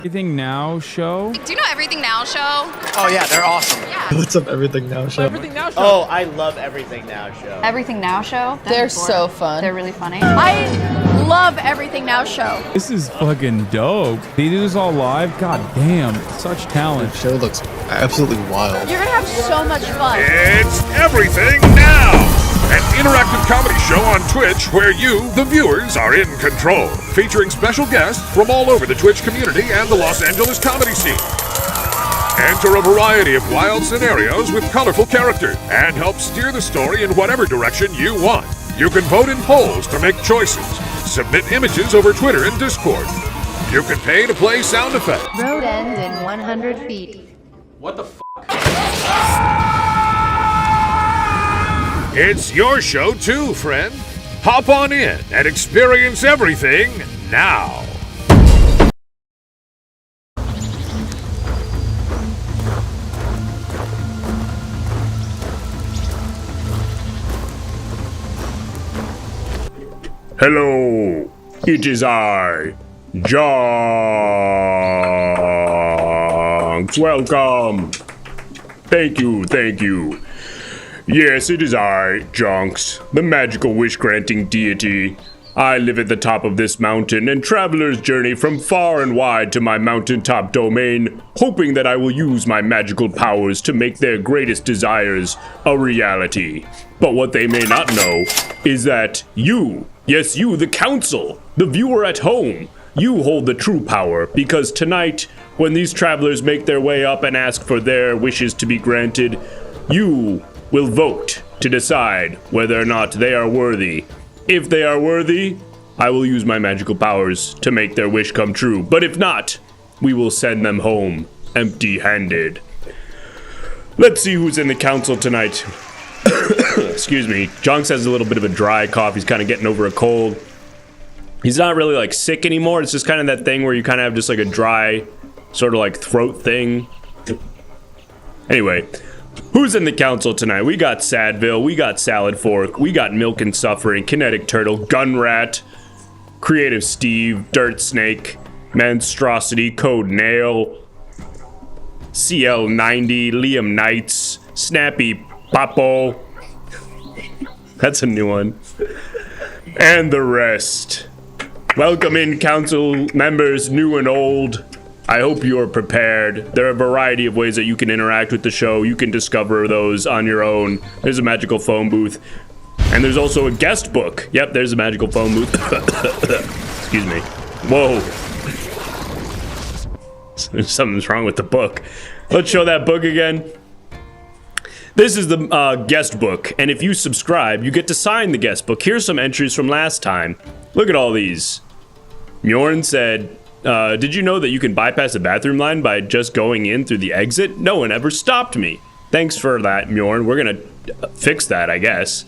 Everything Now Show? Do you know Everything Now Show? Oh yeah, they're awesome. Yeah. What's up, Everything Now Show? Everything Now Show. Oh, I love Everything Now Show. Everything Now Show? They're so fun. They're really funny. I love Everything Now Show. This is fucking dope. They do this all live? God damn, such talent. The show looks absolutely wild. You're gonna have so much fun. It's Everything Now, an interactive comedy show on Twitch where you, the viewers, are in control, featuring special guests from all over the Twitch community and the Los Angeles comedy scene. Enter a variety of wild scenarios with colorful characters and help steer the story in whatever direction you want. You can vote in polls to make choices, submit images over Twitter and Discord. You can pay to play sound effects. Road end in 100 feet. What the f***? It's your show too, friend. Hop on in and experience everything now. Hello, it is I, Jonks. Welcome. Thank you. Yes, it is I, Jonks, the magical wish-granting deity. I live at the top of this mountain, and travelers journey from far and wide to my mountaintop domain, hoping that I will use my magical powers to make their greatest desires a reality. But what they may not know is that you, yes you, the council, the viewer at home, you hold the true power, because tonight, when these travelers make their way up and ask for their wishes to be granted, you will vote to decide whether or not they are worthy. If they are worthy, I will use my magical powers to make their wish come true. But if not, we will send them home empty-handed. Let's see who's in the council tonight. Excuse me. Jonks has a little bit of a dry cough. He's kind of getting over a cold. He's not really like sick anymore. It's just kind of that thing where you kind of have just like a dry sort of like throat thing. Anyway, who's in the council tonight? We got Sadville, we got Salad Fork, we got Milk and Suffering, Kinetic Turtle, Gunrat, Creative Steve, Dirt Snake, Monstrosity, Code Nail, CL90, Liam Knights, Snappy Papo. That's a new one. And the rest. Welcome in, council members, new and old. I hope you are prepared. There are a variety of ways that you can interact with the show. You can discover those on your own. There's a magical phone booth. And there's also a guest book. Yep, there's a magical phone booth. Excuse me. Whoa. Something's wrong with the book. Let's show that book again. This is the guest book. And if you subscribe, you get to sign the guest book. Here's some entries from last time. Look at all these. Mjorn said, did you know that you can bypass a bathroom line by just going in through the exit? No one ever stopped me. Thanks for that, Mjorn. We're gonna fix that, I guess.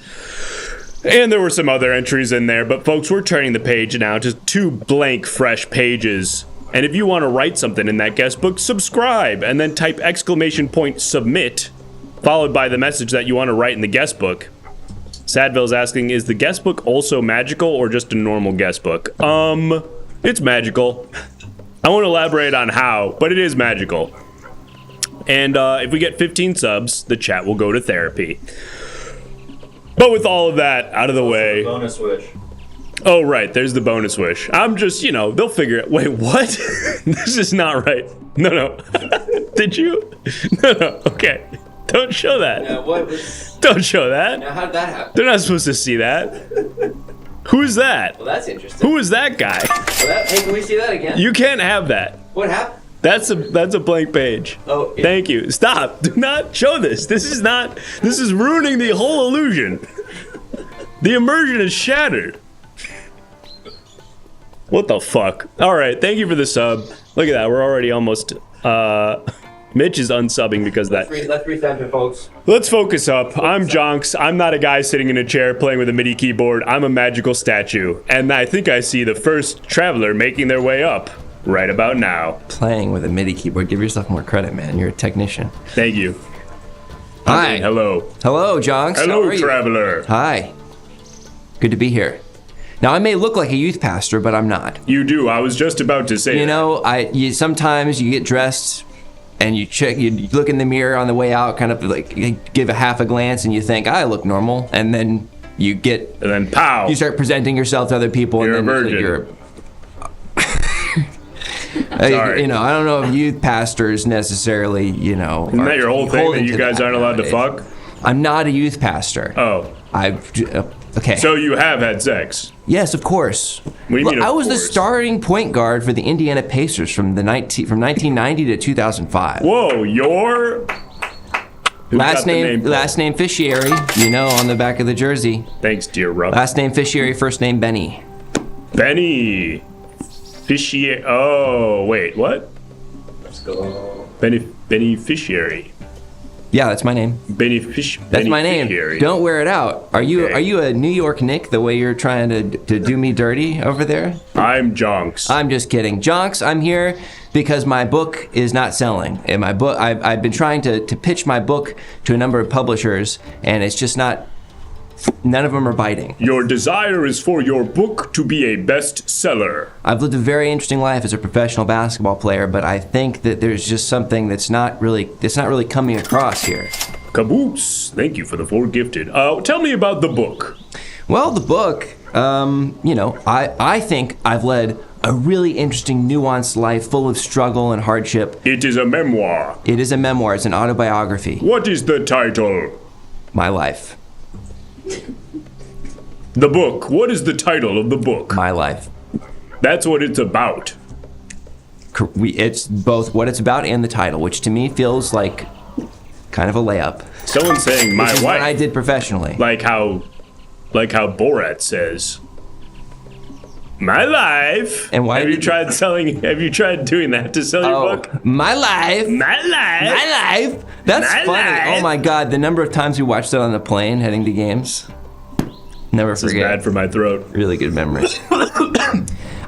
And there were some other entries in there, but folks, we're turning the page now to 2 blank, fresh pages. And if you want to write something in that guest book, subscribe, and then type _submit, followed by the message that you want to write in the guest book. Sadville's asking, is the guest book also magical or just a normal guest book? It's magical. I won't elaborate on how, but it is magical. And if we get 15 subs, the chat will go to therapy. But with all of that out of the way... Bonus wish. Oh, right, there's the bonus wish. I'm just, they'll figure it. Wait, what? This is not right. No. Did you? No, okay. Don't show that. Yeah, what? Don't show that. Now, how did that happen? They're not supposed to see that. Who's that? Well, that's interesting. Who is that guy? Hey, can we see that again? You can't have that. What happened? That's a blank page. Oh, Thank you. Stop. Do not show this. This is ruining the whole illusion. The immersion is shattered. What the fuck? All right. Thank you for the sub. Look at that. We're already almost, Mitch is unsubbing because of that. Let's reset it, folks. Let's focus up. I'm Jonks. I'm not a guy sitting in a chair playing with a MIDI keyboard. I'm a magical statue. And I think I see the first traveler making their way up right about now. Playing with a MIDI keyboard. Give yourself more credit, man. You're a technician. Thank you. Hi. Hello. Hello, Jonks. Hello, How are you? traveler. Hi. Good to be here. Now, I may look like a youth pastor, but I'm not. You do. I was just about to say You know, sometimes you get dressed and you look in the mirror on the way out, kind of like you give a half a glance and you think, I look normal. And then and then pow! You start presenting yourself to other people. You're and then a virgin. You're Sorry. I don't know if youth pastors necessarily, Isn't that your whole thing that you guys aren't allowed to fuck? I'm not a youth pastor. Oh. Okay. So you have had sex? Yes, of course. What do you mean, I was of the course? starting point guard for the Indiana Pacers from 1990 to 2005. Whoa, your last name Fishieri, on the back of the jersey. Thanks, dear Ruff. Last name Fishieri, first name Benny. Benny Fishieri. Oh, wait, what? Let's go. Beneficiary. Yeah, that's my name. That's my name. Don't wear it out. Are you a New York Knick the way you're trying to do me dirty over there? I'm Jonks. I'm just kidding. Jonks, I'm here because my book is not selling. And my book, I've been trying to pitch my book to a number of publishers, and it's just not. None of them are biting. Your desire is for your book to be a bestseller. I've lived a very interesting life as a professional basketball player, but I think that there's just something that's not really coming across here. Caboose. Thank you for the 4 gifted. Tell me about the book. Well, the book, I think I've led a really interesting, nuanced life full of struggle and hardship. It is a memoir. It is a memoir. It's an autobiography. What is the title? My life. The book. What is the title of the book? My life. That's what it's about. It's both what it's about and the title, which to me feels like kind of a layup. Someone's saying my wife. What I did professionally. Like how Borat says. My life. And why have you tried doing that to sell your book? My life. My life. My life. That's My funny. life. Oh my God, the number of times we watched it on the plane heading to games. Never This is forget. bad for my throat. Really good memory.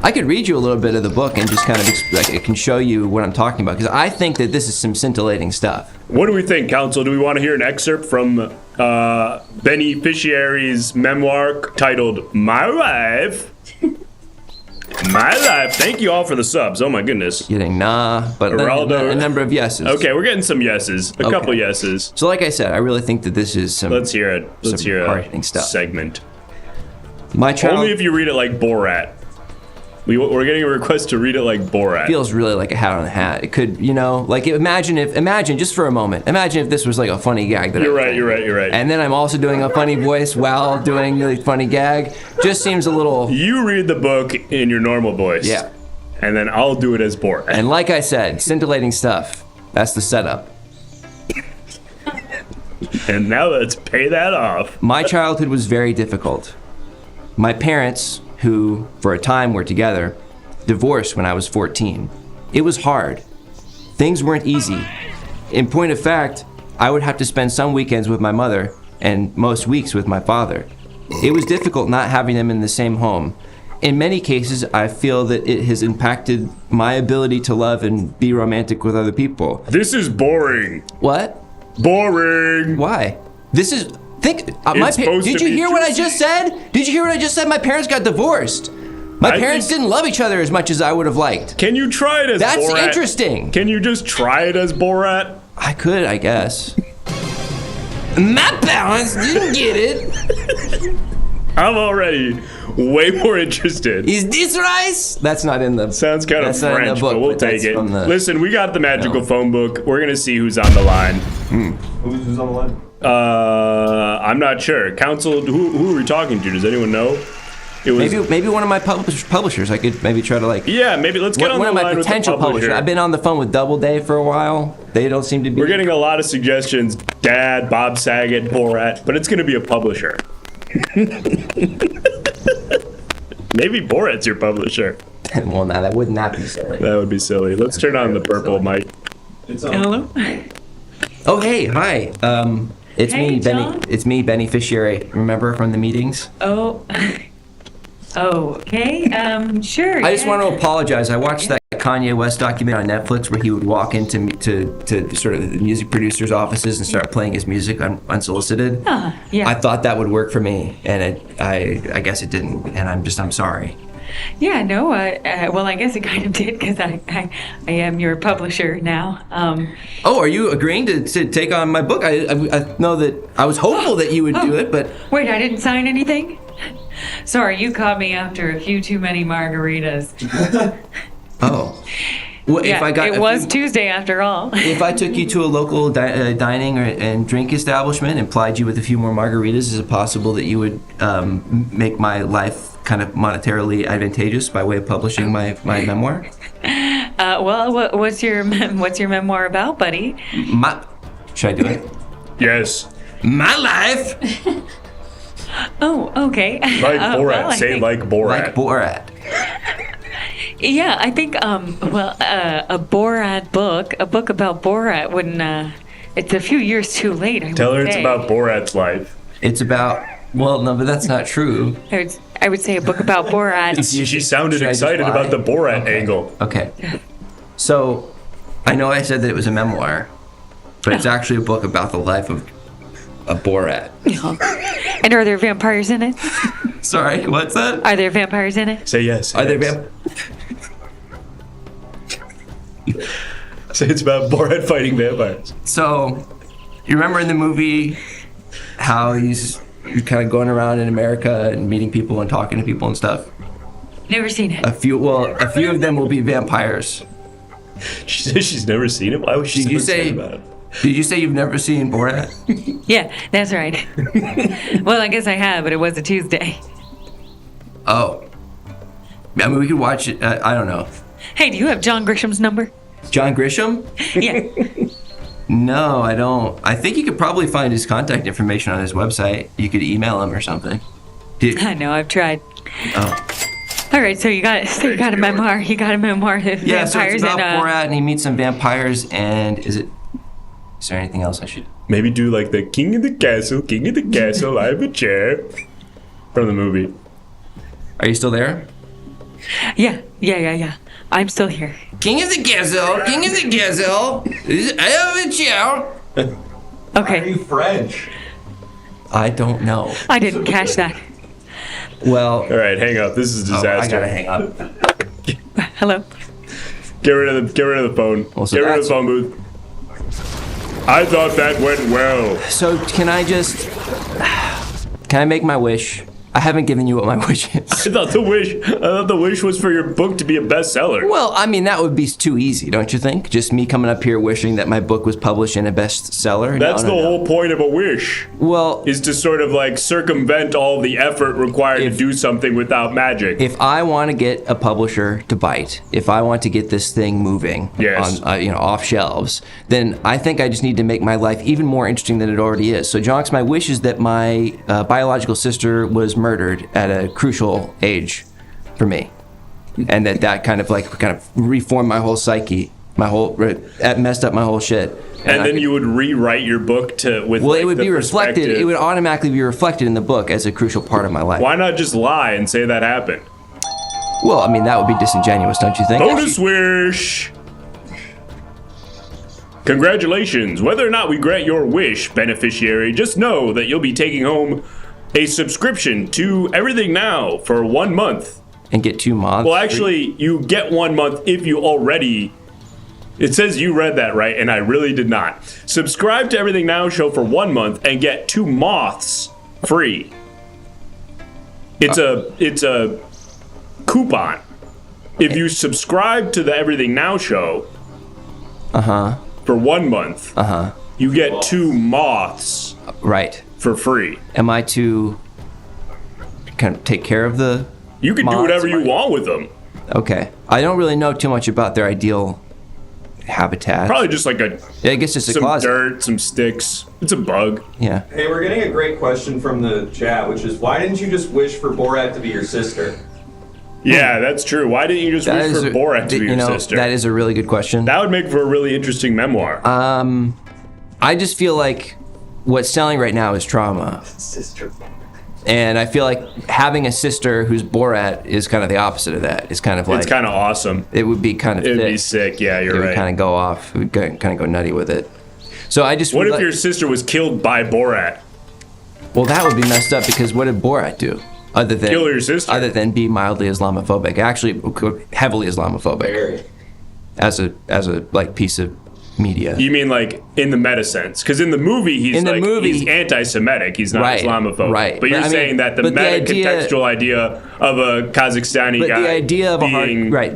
I could read you a little bit of the book and just kind of it can show you what I'm talking about, because I think that this is some scintillating stuff. What do we think, Council? Do we want to hear an excerpt from Beneficiary's memoir titled My Life? My life. Thank you all for the subs. Oh my goodness. Getting but Geraldo. a number of yeses. Okay, we're getting some yeses. A couple yeses. So like I said, I really think that this is some. Let's hear it. Let's hear hard-hitting stuff. segment. My child Only if you read it like Borat. We're getting a request to read it like Borat. feels really like a hat on a hat. It could, imagine just for a moment. Imagine if this was like a funny gag that You're right. And then I'm also doing a funny voice while doing the funny gag. Just seems a little. You read the book in your normal voice. Yeah. And then I'll do it as Borat. And like I said, scintillating stuff. That's the setup. And now let's pay that off. My childhood was very difficult. My parents, who for a time were together, divorced when I was 14. It was hard. Things weren't easy. In point of fact, I would have to spend some weekends with my mother and most weeks with my father. It was difficult not having them in the same home. In many cases, I feel that it has impacted my ability to love and be romantic with other people. This is boring. What? Boring. Why? This is... Did supposed you to be hear what I just said? Did you hear what I just said? My parents got divorced. My parents didn't love each other as much as I would have liked. Can you try it as Borat? That's interesting. Can you just try it as Borat? I could, I guess. My parents didn't get it. I'm already way more interested. Is this rice? That's not in the... Sounds kind of French, book, but we'll take it. Listen, we got the magical No. phone book. We're going to see who's on the line. Who's on the line? I'm not sure. Council, who are we talking to? Does anyone know? It was Maybe one of my publishers. I could maybe try to like... Yeah, maybe let's get on one the of my line with the potential publisher. publishers. I've been on the phone with Doubleday for a while. They don't seem to be... We're getting a lot of suggestions. Dad, Bob Saget, Borat, but it's going to be a publisher. Maybe Borat's your publisher. Well, now that would not be silly. That would be silly. Let's turn on the purple mic. Hello. Oh, hey, hi. It's Hey, me, Benny. John. It's me, Benny Fishieri. Remember from the meetings? Oh. Okay, sure. I just want to apologize. I watched that Kanye West documentary on Netflix where he would walk into to sort of the music producers' offices and start playing his music unsolicited. Yeah. I thought that would work for me, and I guess it didn't, and I'm sorry. Yeah, no, well, I guess it kind of did because I am your publisher now. Oh, are you agreeing to take on my book? I know that I was hopeful that you would do it, but... Wait, I didn't sign anything? Sorry, you caught me after a few too many margaritas. Oh. Well, Yeah, if I got it was Tuesday after all. If I took you to a local dining and drink establishment and plied you with a few more margaritas, is it possible that you would make my life kind of monetarily advantageous by way of publishing my memoir? Well, what's your memoir about, buddy? Should I do it? Yes. My life. Oh, okay. Like Borat. Well, Say think, like Borat. Like Borat. Yeah, I think a Borat book, a book about Borat wouldn't. It's a few years too late. Tell her would it's say. about Borat's life. It's about. Well, no, but that's not true. I would say a book about Borat. She sounded Should I just excited lie? about the Borat angle. Okay. So, I know I said that it was a memoir, but it's actually a book about the life of a Borat. And are there vampires in it? Sorry, what's that? Are there vampires in it? Say yes. Are there Say it's about Borat fighting vampires. So, you remember in the movie how you're kind of going around in America and meeting people and talking to people and stuff? Never seen it. A few of them will be vampires. She says she's never seen it. Why was she Did you so say? excited about it? Did you say you've never seen Borat? Yeah, that's right. Well, I guess I have, but it was a Tuesday. Oh. I mean, we could watch it. I don't know. Hey, do you have John Grisham's number? John Grisham? Yeah. No, I don't. I think you could probably find his contact information on his website. You could email him or something. I know, I've tried. Oh. All right, so you got a memoir. You got a memoir of Yeah, so vampires it's about and Borat, and he meets some vampires, and is there anything else I should... Maybe do like the King of the Castle, I have a chair. From the movie. Are you still there? Yeah. I'm still here. King of the Castle, I have a chair. Okay. Are you French? I don't know. I didn't catch that. Well... All right, hang up. This is a disaster. I gotta hang up. Hello? Get rid of the phone. Well, so Get rid of that's- the phone booth. I thought that went well. So, can I make my wish? I haven't given you what my wish is. I thought the wish was for your book to be a bestseller. Well, I mean, that would be too easy, don't you think? Just me coming up here wishing that my book was published in a bestseller? That's No. the whole point of a wish. Well, Is to sort of like circumvent all the effort required to do something without magic. if I want to get a publisher to bite, if I want to get this thing moving Yes. on, off shelves, then I think I just need to make my life even more interesting than it already is. So, Jonks, my wish is that my biological sister was murdered at a crucial age for me, and that kind of reformed my whole psyche, messed up my whole shit. And then you would rewrite your book with. Well, like, it would the be reflected. perspective. It would automatically be reflected in the book as a crucial part of my life. Why not just lie and say that happened? Well, I mean, that would be disingenuous, don't you think? Bonus wish. Congratulations. Whether or not we grant your wish, beneficiary, just know that you'll be taking home a subscription to Everything Now for 1 month. And get 2 months. Well, actually, you get 1 month if you already... It says you read that right, and I really did not. Subscribe to Everything Now Show for 1 month and get 2 moths free. It's a coupon. If you subscribe to the Everything Now Show for 1 month, you get 2 moths Right. for free. Am I to kind of take care of the... You can do moths? whatever you want with them. Okay. I don't really know too much about their ideal habitat. Probably just like I guess just a some closet. dirt, some sticks. It's a bug. Yeah. Hey, we're getting a great question from the chat, which is why didn't you just wish for Borat to be your sister? Yeah, that's true. Why didn't you just wish for Borat to be your sister? That is a really good question. That would make for a really interesting memoir. I just feel like what's selling right now is trauma. Sister. And I feel like having a sister who's Borat is kind of the opposite of that. It's kind of like... It's kind of awesome. It would be kind of It would be sick, yeah, you're right. It would kind of go off. It would kind of go nutty with it. So I just... What if your sister was killed by Borat? Well, that would be messed up because what did Borat do? Other than kill your sister. Other than be mildly Islamophobic. Actually, heavily Islamophobic. Very. As a like piece of media. You mean like in the meta sense? Because in the movie, he's anti-Semitic. He's not Islamophobic. Right. But you're saying that the contextual idea of a Kazakhstani guy the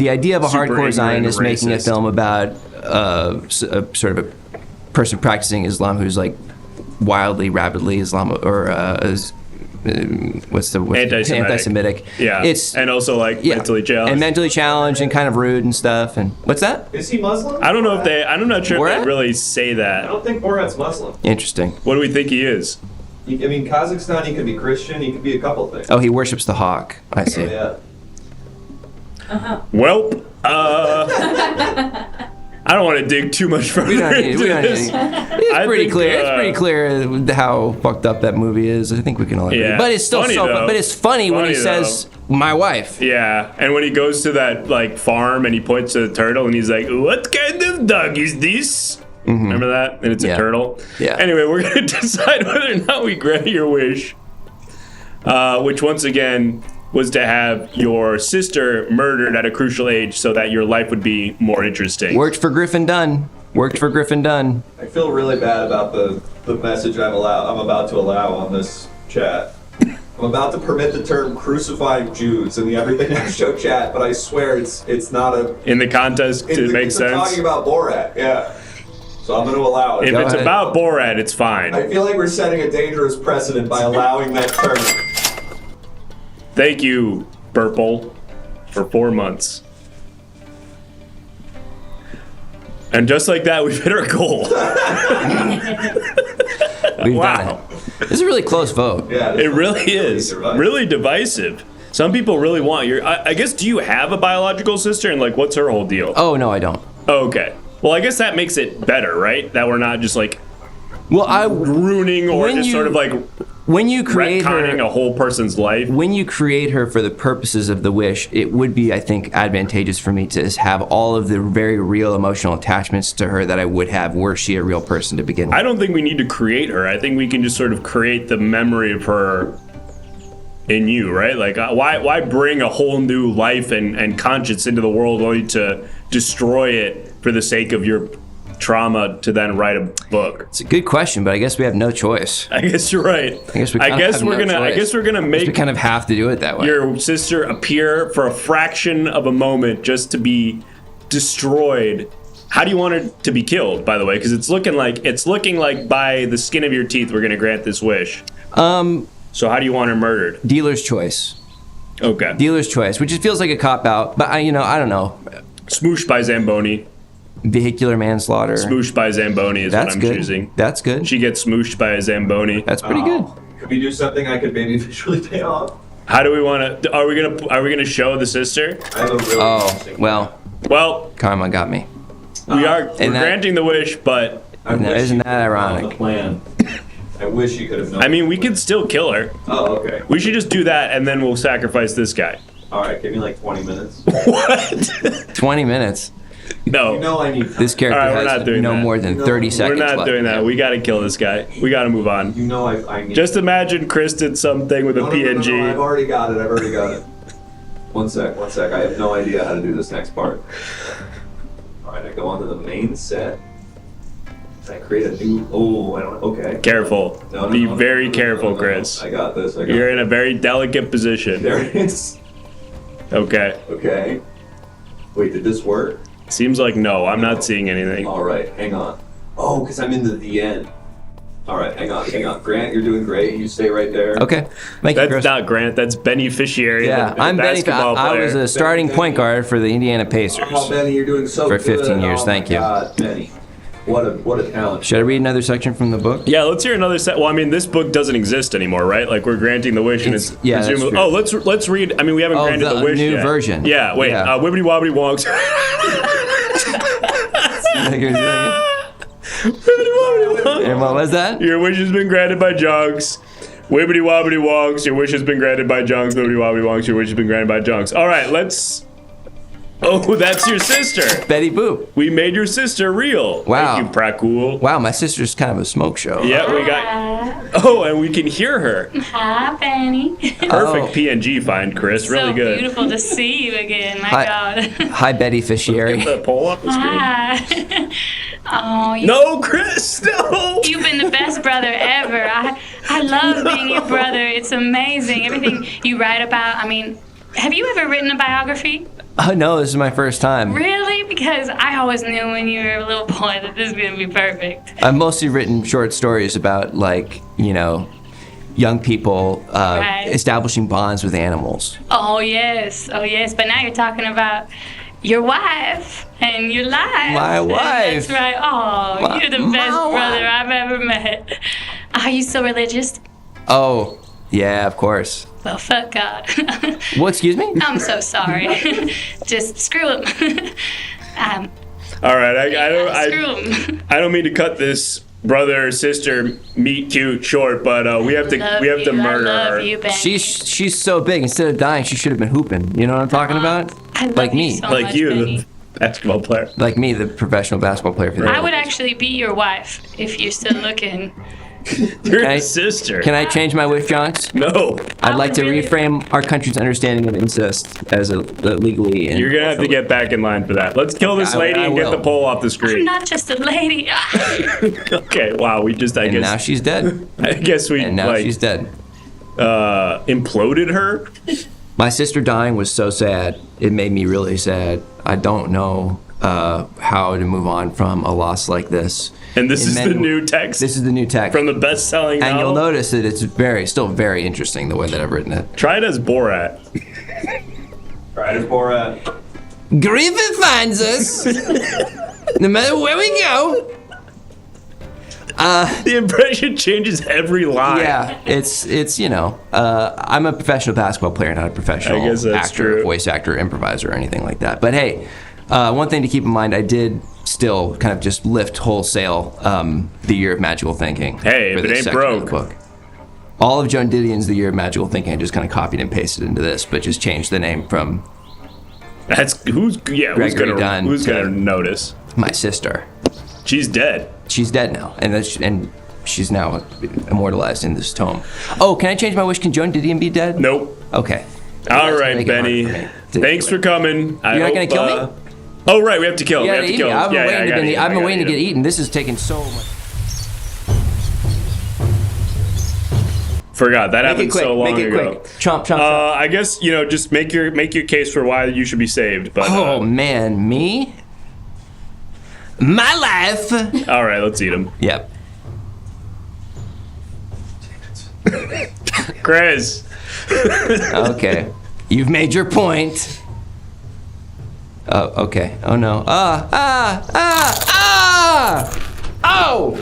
idea of a hardcore Zionist making a film about sort of a person practicing Islam who's like wildly, rabidly anti-Semitic. Yeah. And also mentally challenged. And mentally challenged and kind of rude and stuff. And what's that? Is he Muslim? I don't know I'm not sure if they really say that. I don't think Borat's Muslim. Interesting. What do we think he is? I mean, Kazakhstan, he could be Christian, he could be a couple things. Oh, he worships the hawk. I see. Yeah. Welp, I don't want to dig too much further into this. It's pretty clear. It's pretty clear how fucked up that movie is. I think we can all agree. Yeah. But it's still funny, but it's funny when he says, "My wife." Yeah, and when he goes to that farm and he points to the turtle and he's like, "What kind of dog is this?" Mm-hmm. Remember that? And it's a turtle. Yeah. Anyway, we're gonna decide whether or not we grant your wish, which once again was to have your sister murdered at a crucial age so that your life would be more interesting. Worked for Griffin Dunn. I feel really bad about the message I'm about to allow on this chat. I'm about to permit the term crucifying Jews in the Everything Now Show chat, but I swear it's not a... In the context, it makes sense? I'm talking about Borat, yeah. So I'm going to allow it. If it's about Borat, it's fine. I feel like we're setting a dangerous precedent by allowing that term. Thank you, Purple, for 4 months. And just like that, we've hit our goal. We've done it. This is a really close vote. Yeah, it really is. Really divisive. Some people really want your... I guess, do you have a biological sister? And, what's her whole deal? Oh, no, I don't. Oh, okay. Well, I guess that makes it better, right? That we're not just, ruining or just when you create retconning a whole person's life. When you create her for the purposes of the wish, it would be, I think, advantageous for me to have all of the very real emotional attachments to her that I would have were she a real person to begin with. I don't think we need to create her. I think we can just sort of create the memory of her in you, right? Why bring a whole new life and conscience into the world only to destroy it for the sake of your trauma to then write a book? It's a good question, but I guess we have no choice. I guess you're right. I guess we're gonna make. We kind of have to do it that way. Your sister appear for a fraction of a moment just to be destroyed. How do you want her to be killed? By the way, because it's looking like by the skin of your teeth we're gonna grant this wish. So how do you want her murdered? Dealer's choice. Okay. Dealer's choice, which feels like a cop out, but I don't know. Smooshed by Zamboni. Vehicular manslaughter. Smooshed by Zamboni is what I'm choosing. That's good. She gets smooshed by a Zamboni. That's pretty good. Could we do something I could maybe visually pay off? How do we want to? Are we gonna show the sister? I have a really well, karma got me. We're granting the wish, but isn't that ironic? The plan. I wish you could have known. I mean, we could still kill her. Oh, okay. We should just do that, and then we'll sacrifice this guy. All right, give me 20 minutes. What? 20 minutes. No. You know I need. This character has no more than 30 seconds left. We're not left. doing that. We got to kill this guy. We got to move on. You know I need. Just imagine Chris did something with a PNG. No, I've already got it. One sec. I have no idea how to do this next part. All right, I go onto the main set. I create a new. Oh, I don't. Okay. Careful. Be very careful, Chris. I got this. You're in a very delicate position. There it is. Okay. Okay. Wait, did this work? Seems like no. I'm not seeing anything. All right, hang on. Oh, because I'm in the end. All right, hang on. Grant, you're doing great. You stay right there. Okay. Thank you, Chris. That's not Grant. That's beneficiary. Yeah, I'm basketball player. I was a starting point guard for the Indiana Pacers. Oh, Benny, you're doing so for good. 15 years. Thank you. God, Benny. What a talent. Should I read another section from the book? Yeah, let's hear another set. Well, I mean, this book doesn't exist anymore, right? We're granting the wish, and it's presumably. That's true. Oh, let's read. I mean, we haven't granted the wish new yet. version. Yeah. Wait. Yeah. Wibbity wobbity wonks. And what was that? Your wish has been granted by Jonks. Wibbity wobbity wonks, your wish has been granted by Jonks. Wibbity wobbity wonks, your wish has been granted by Jonks. All right, let's. Oh, that's your sister. Betty Boop. We made your sister real. Wow. Thank you, Pracool. Wow, my sister's kind of a smoke show. Yeah, we got. Oh, and we can hear her. Hi, Benny. Perfect PNG find, Chris. Really so good. Beautiful to see you again. My Hi. God. Hi, Betty Fishieri. Get the poll up the screen. Hi. Oh, No, Chris, no. You've been the best brother ever. I love being your brother. It's amazing. Everything you write about. I mean, have you ever written a biography? Oh, no, this is my first time. Really? Because I always knew when you were a little boy that this was going to be perfect. I've mostly written short stories about, like, you know, young people Right. establishing bonds with animals. Oh, yes. Oh, yes. But now you're talking about your wife and your life. My wife. That's right. Oh, you're the best brother I've ever met. Are you so religious? Oh, yeah, of course. Well, fuck God. What, excuse me? I'm so sorry. Just screw him. All right, Screw him. I don't mean to cut this brother sister meet cute short, but we have to murder I love her. you, Benny. She's so big. Instead of dying, she should have been hooping. You know what I'm talking about? I love Like you me. so Like much, you, Benny. the basketball player. Like me, the professional basketball player for the I would actually be your wife if you're still looking. You're Can I- a sister. Can I change my wish, Jonks? No. I'd like to really- reframe our country's understanding of incest as a legally. And You're gonna have to get back in line for that. Let's kill this I- lady I and get will. the poll off the I'm screen. not just a lady. Okay, wow, we just And now she's dead. I guess we And now like she's dead. imploded her. My sister dying was so sad. It made me really sad. I don't know how to move on from a loss like this. And this In is many- the new text This is the new text. from the best-selling And novel. you'll notice that it's still very interesting the way that I've written it. Try it as Borat. Right as Borat. Griffith finds us. No matter where we go. The impression changes every line. Yeah, it's you know, I'm a professional basketball player, not a professional I guess that's actor, true. voice actor, improviser, or anything like that. But hey, one thing to keep in mind, I did still kind of just lift wholesale the Year of Magical Thinking. Hey, for if it this ain't section of the broke. book. All of Joan Didion's The Year of Magical Thinking, I just kind of copied and pasted into this, but just changed the name from That's who's Gregory Dunn who's to- gonna notice? my sister. She's dead. She's dead now, and she's now immortalized in this tome. Oh, can I change my wish? Can Joan Didion be dead? Nope. Okay. All That's right, make it hard Benny. for me to Thanks do for it. coming. You're not gonna kill me? Oh right, we have to kill him. Yeah, We have to kill him. I've been Yeah, waiting, I gotta eat him. I've been I gotta waiting to eat get him. eaten. This is taking so much. Forgot that Make happened it quick. so long Make it ago. quick. Chomp, chomp, chomp. I guess just make your case for why you should be saved. But Oh man, me? My life. all right, let's eat him. Yep. Chris. Okay. You've made your point. Oh, okay. Oh no. Oh!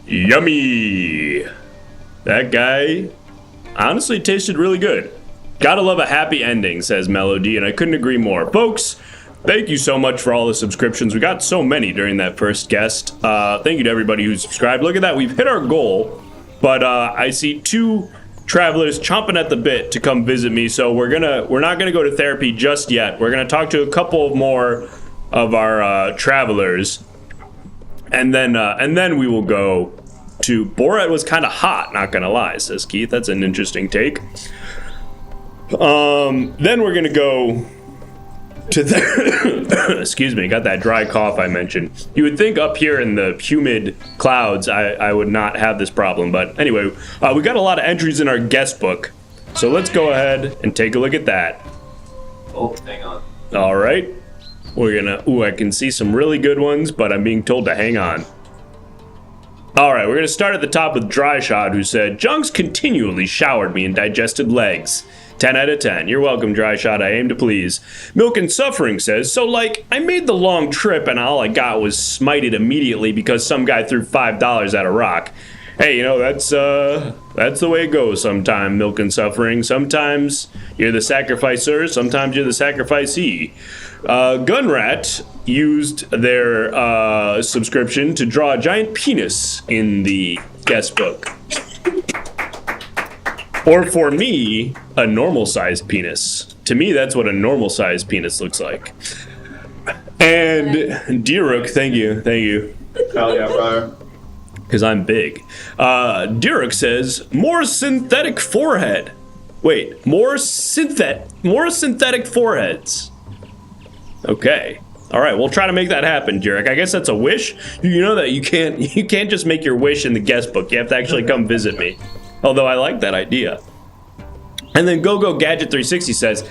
Yummy. That guy honestly tasted really good. Gotta love a happy ending, says Melody, and I couldn't agree more. Folks, thank you so much for all the subscriptions. We got so many during that first guest. Thank you to everybody who subscribed. Look at that, we've hit our goal, but I see 2 travelers chomping at the bit to come visit me, so we're not gonna go to therapy just yet. We're gonna talk to a couple more of our travelers, and then we will go to Borat. Was kind of hot, not gonna lie, says Keith. That's an interesting take. Then we're gonna go to the excuse me, got that dry cough I mentioned. You would think up here in the humid clouds I would not have this problem, but anyway, we got a lot of entries in our guest book, so let's go ahead and take a look at that. Oh, hang on. All right, we're gonna. Ooh, I can see some really good ones, but I'm being told to hang on. All right, we're going to start at the top with Dry Shot, who said, Jonks continually showered me in digested legs. 10 out of 10. You're welcome, Dry Shot. I aim to please. Milk and Suffering says, so, like, I made the long trip and all I got was smited immediately because some guy threw $5 at a rock. Hey, you know, that's the way it goes sometimes, Milk and Suffering. Sometimes you're the sacrificer, sometimes you're the sacrificee. Gunrat used their subscription to draw a giant penis in the guest book. Or for me, a normal-sized penis. To me, that's what a normal-sized penis looks like. And Diruk, thank you. Hell yeah, Briar. Because I'm big. Dirk says, more synthetic forehead. Wait, more synthetic foreheads. Okay. All right, we'll try to make that happen, Dirk. I guess that's a wish. You know that you can't just make your wish in the guest book. You have to actually come visit me. Although I like that idea. And then GoGo Gadget 360 says,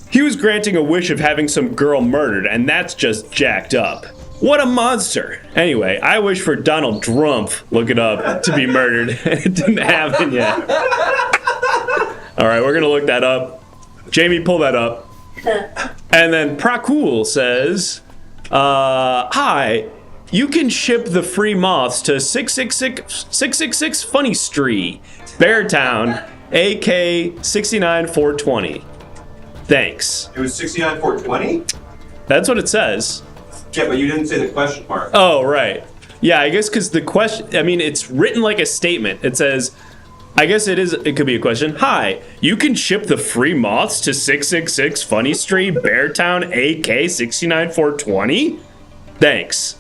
he was granting a wish of having some girl murdered, and that's just jacked up. What a monster. Anyway, I wish for Donald Trump, look it up, to be murdered. It didn't happen yet. All right, we're going to look that up. Jamie, pull that up. And then Prakul says, hi, you can ship the free moths to 666 Funny Street, Beartown, AK 69420. Thanks. It was 69420? That's what it says. Yeah, but you didn't say the question mark. Oh, right. Yeah, I guess because the question, I mean, it's written like a statement. It says, I guess it could be a question. Hi, you can ship the free moths to 666 Funny Street, Beartown, AK 69420? Thanks.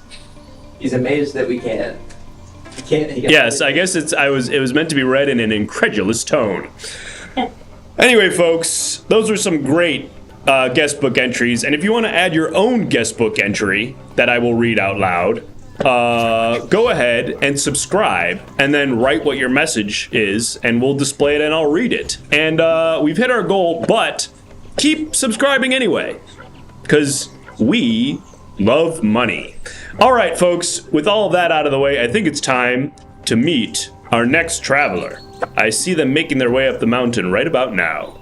He's amazed that we can. Yes, I guess it was meant to be read in an incredulous tone. Anyway, folks, those were some great guest book entries, and if you want to add your own guest book entry that I will read out loud, go ahead and subscribe and then write what your message is, and we'll display it and I'll read it. And we've hit our goal, but keep subscribing anyway, because we love money. All right, folks, with all of that out of the way, I think it's time to meet our next traveler. I see them making their way up the mountain right about now.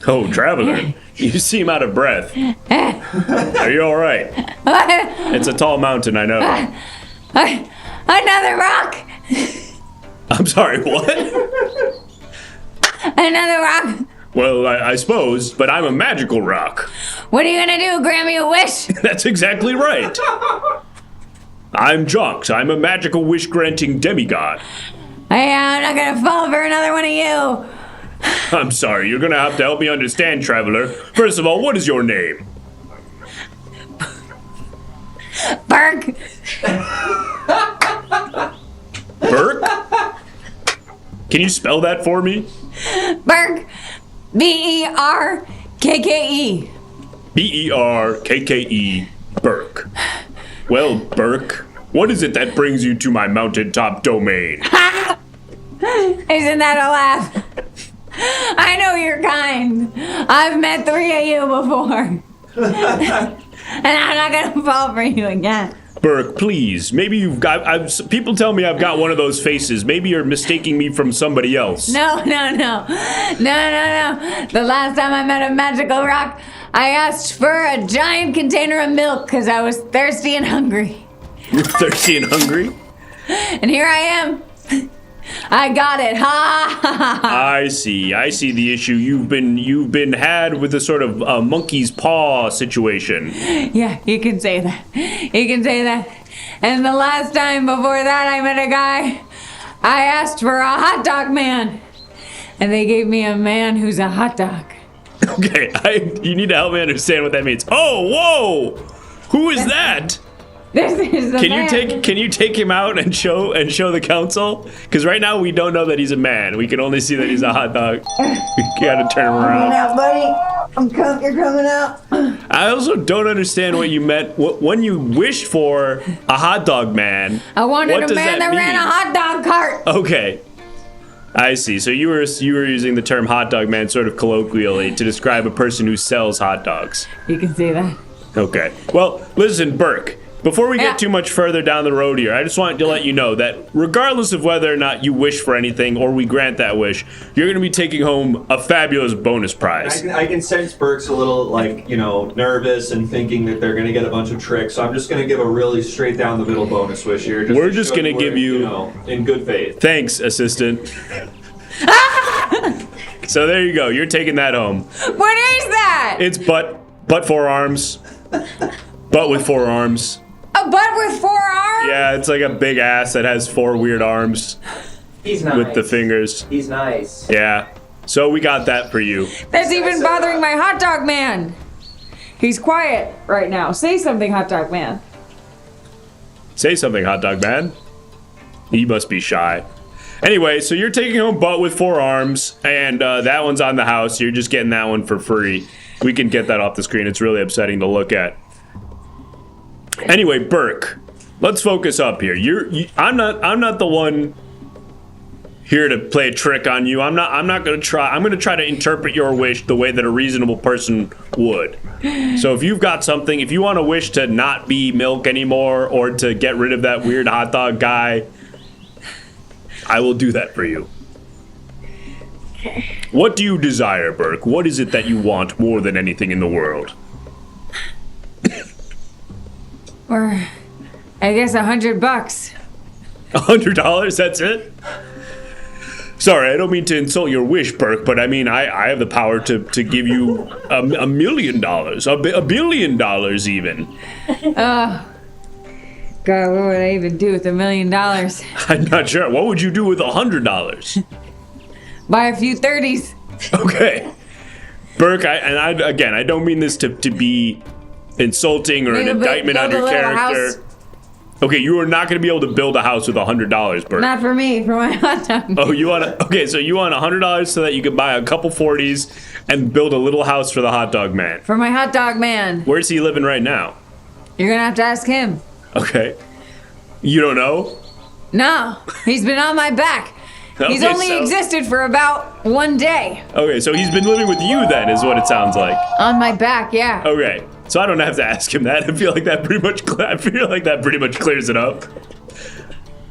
Oh, traveler, you seem out of breath. Are you all right? It's a tall mountain, I know. Another rock! I'm sorry, what? Another rock! Well, I suppose, but I'm a magical rock. What are you gonna do, grant me a wish? That's exactly right. I'm Jonks. I'm a magical wish-granting demigod. I'm not gonna fall for another one of you. I'm sorry, you're gonna have to help me understand, traveler. First of all, what is your name? Burke. Burke? Can you spell that for me? Burke. B-E-R-K-K-E. B-E-R-K-K-E. Burke. Well, Burke, what is it that brings you to my mountaintop domain? Isn't that a laugh? I know you're kind. I've met 3 of you before. And I'm not gonna fall for you again. Burke, please. Maybe you've got... people tell me I've got one of those faces. Maybe you're mistaking me from somebody else. No. The last time I met a magical rock, I asked for a giant container of milk because I was thirsty and hungry. You're thirsty and hungry? And here I am. I got it. Ha ha ha. I see the issue. You've been had with a sort of monkey's paw situation. Yeah, you can say that. And the last time before that I met a guy, I asked for a hot dog man. And they gave me a man who's a hot dog. Okay, you need to help me understand what that means. Oh, whoa! Who is that? This is the man. Can you take him out and show the council? Because right now we don't know that he's a man. We can only see that he's a hot dog. We gotta turn him around. Coming out, buddy. You're coming out. I also don't understand what you meant when you wished for a hot dog man. I wanted a man that ran a hot dog cart. Okay. I see. So you were using the term hot dog man sort of colloquially to describe a person who sells hot dogs. You can see that. Okay. Well, listen, Burke. Before we get too much further down the road here, I just wanted to let you know that regardless of whether or not you wish for anything or we grant that wish, you're going to be taking home a fabulous bonus prize. I can sense Burke's a little, like, nervous and thinking that they're going to get a bunch of tricks, so I'm just going to give a really straight down the middle bonus wish here. We're just going to give you... in good faith. Thanks, assistant. So there you go. You're taking that home. What is that? It's butt forearms. Butt with forearms. A butt with 4 arms? Yeah, it's like a big ass that has 4 weird arms. He's nice. With the fingers. He's nice. Yeah. So we got that for you. That's even bothering my hot dog man. He's quiet right now. Say something, hot dog man. Say something, hot dog man. He must be shy. Anyway, so you're taking home butt with 4 arms, and that one's on the house. You're just getting that one for free. We can get that off the screen. It's really upsetting to look at. Anyway, Burke, let's focus up here. I'm not the one here to play a trick on you. I'm not gonna try. I'm gonna try to interpret your wish the way that a reasonable person would. So if you've got something, if you want to wish to not be milk anymore or to get rid of that weird hot dog guy, I will do that for you. What do you desire, Burke? What is it that you want more than anything in the world? Or, I guess $100. $100? That's it? Sorry, I don't mean to insult your wish, Burke, but I mean, I have the power to give you $1 million, $1 billion even. Oh, God, what would I even do with $1 million? I'm not sure. What would you do with $100? Buy a few 30s. Okay. Burke, I don't mean this to be insulting or an indictment on your character. Okay, you are not going to be able to build a house with $100, Burke. Not for me, for my hot dog. Oh, you want to? Okay, so you want $100 so that you can buy a couple 40s and build a little house for the hot dog man. For my hot dog man. Where's he living right now? You're going to have to ask him. Okay. You don't know? No, he's been on my back. He's only existed for about 1 day. Okay, so he's been living with you then, is what it sounds like. On my back, yeah. Okay, so I don't have to ask him that. I feel like that pretty much clears it up.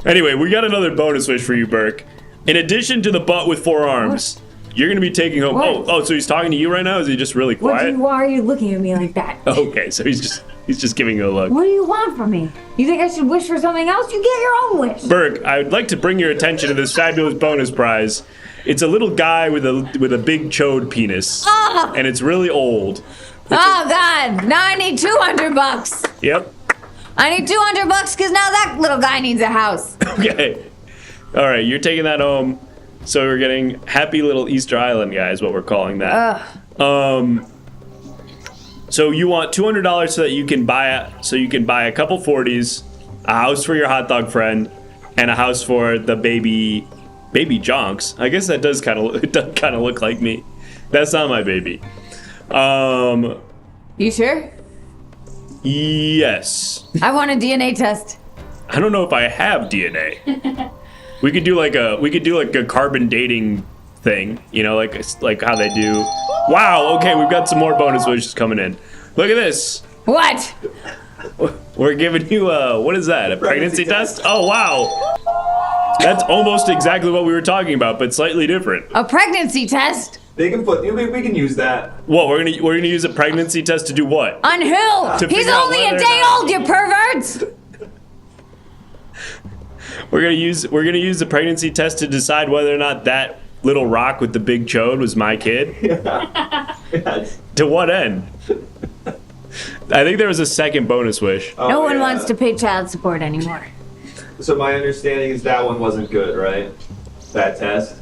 Anyway, we got another bonus wish for you, Burke. In addition to the butt with 4 arms, you're gonna be taking home. What? Oh, so he's talking to you right now? Is he just really quiet? Why are you looking at me like that? Okay, so he's just giving you a look. What do you want from me? You think I should wish for something else? You get your own wish. Burke, I would like to bring your attention to this fabulous bonus prize. It's a little guy with a big chode penis, and it's really old. Oh God! Now I need $200. Yep. I need $200 because now that little guy needs a house. Okay. All right, you're taking that home. So we're getting Happy Little Easter Island guy is what we're calling that. So you want $200 so that you can buy a couple 40s, a house for your hot dog friend, and a house for the baby Jonks. I guess that does kind of look like me. That's not my baby. You sure? Yes. I want a DNA test. I don't know if I have DNA. We could do like a carbon dating thing, like how they do. Wow, okay, we've got some more bonus wishes coming in. Look at this. What? We're giving you what is that? A pregnancy test? Oh wow. That's almost exactly what we were talking about, but slightly different. A pregnancy test? We can use that. What, we're gonna use a pregnancy test to do what? On who? He's only a day old, you perverts! We're gonna use the pregnancy test to decide whether or not that little rock with the big chode was my kid. Yes. To what end? I think there was a second bonus wish. No one wants to pay child support anymore. So my understanding is that one wasn't good, right? That test.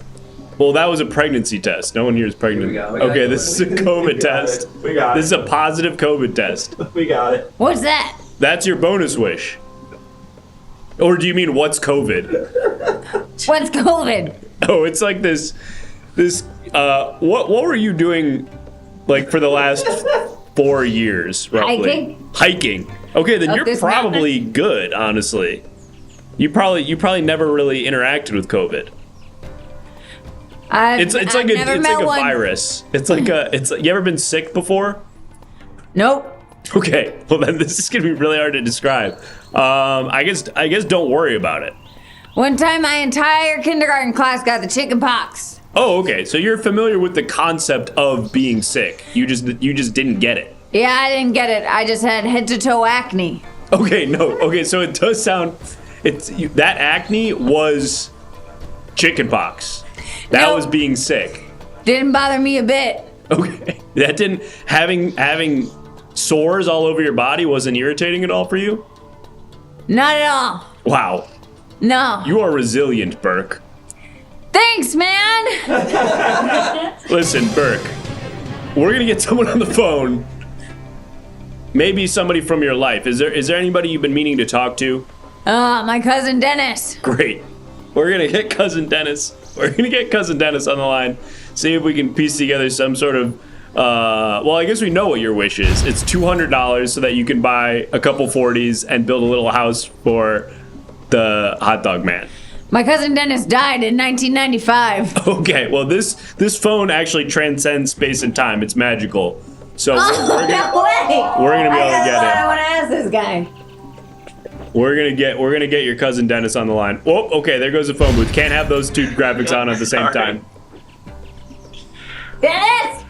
Well, that was a pregnancy test. No one here is pregnant. Okay, this is a COVID test. We got it. This is a positive COVID test. We got it. What's that? That's your bonus wish. Or do you mean what's COVID? What's COVID? Oh, it's like this. What were you doing, like for the last 4 years, roughly? Hiking. Okay, then you're probably good, honestly. You probably never really interacted with COVID. It's like I've never a met one. virus. It's like you ever been sick before? Nope. Okay, well then this is gonna be really hard to describe. I guess don't worry about it. One time my entire kindergarten class got the chicken pox. Oh, okay. So you're familiar with the concept of being sick. You just didn't get it. Yeah, I didn't get it. I just had head to toe acne. Okay, no. Okay, so it does sound that acne was chickenpox. That was being sick. Didn't bother me a bit. Okay. That didn't having sores all over your body wasn't irritating at all for you? Not at all. Wow. No. You are resilient, Burke. Thanks, man. Listen, Burke. We're gonna get someone on the phone. Maybe somebody from your life. Is there anybody you've been meaning to talk to? My cousin Dennis. Great. We're gonna get cousin Dennis. We're gonna get cousin Dennis on the line. See if we can piece together some sort of. Well, I guess we know what your wish is. It's $200 so that you can buy a couple 40s and build a little house for the hot dog man. My cousin Dennis died in 1995. Okay. Well, this phone actually transcends space and time. It's magical. So No way. we're gonna be able to get him. I want to ask this guy. We're gonna get your cousin Dennis on the line. Oh, okay, there goes the phone booth. Can't have those two graphics on at the same time. Dennis!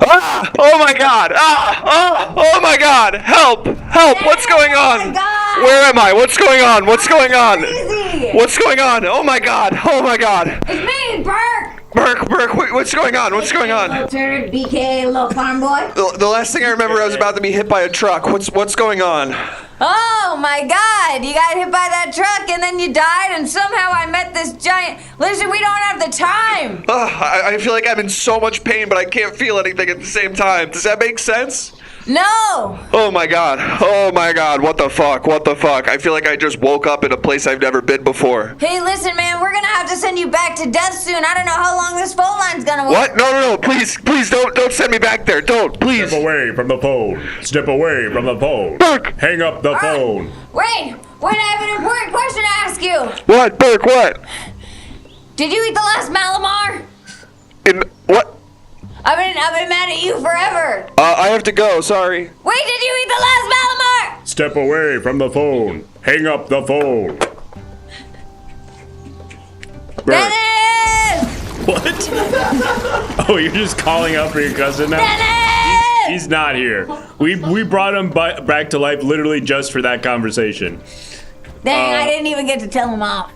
Ah! Oh my god! Ah! Oh my god! Help! Help! What's going on? Oh my God! Where am I? What's going on? What's going on? Crazy! What's going on? Oh my god! Oh my god! It's me, Burke! Burke, what's going on? What's going on? Little turd, BK, little farm boy. The last thing I remember, I was about to be hit by a truck. What's going on? Oh my God! You got hit by that truck and then you died, and somehow I met this giant. Listen, we don't have the time. I feel like I'm in so much pain, but I can't feel anything at the same time. Does that make sense? No. Oh my god. Oh my god. What the fuck? What the fuck? I feel like I just woke up in a place I've never been before. Hey, listen, man. We're gonna have to send you back to death soon. I don't know how long this phone line's gonna work. What? No. Please don't send me back there. Don't, please. Step away from the phone. Step away from the phone. Burke! Hang up the phone. Wait, I have an important question to ask you. What, Burke? What? Did you eat the last Malamar? What? I've been mad at you forever. I have to go. Sorry. Wait, did you eat the last Malamar? Step away from the phone. Hang up the phone. Dennis! What? Oh, you're just calling out for your cousin now? Dennis! He's not here. We brought him back to life literally just for that conversation. Dang, I didn't even get to tell him off.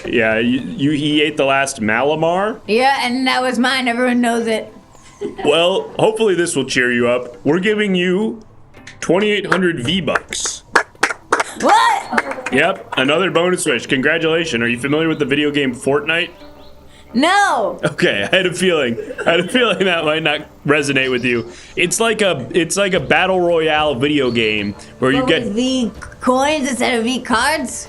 Yeah, he ate the last Malamar? Yeah, and that was mine. Everyone knows it. Well, hopefully this will cheer you up. We're giving you 2,800 V-Bucks. What? Yep, another bonus wish. Congratulations. Are you familiar with the video game Fortnite? No. Okay, I had a feeling that might not resonate with you. It's like a battle royale video game where you get V coins instead of V cards?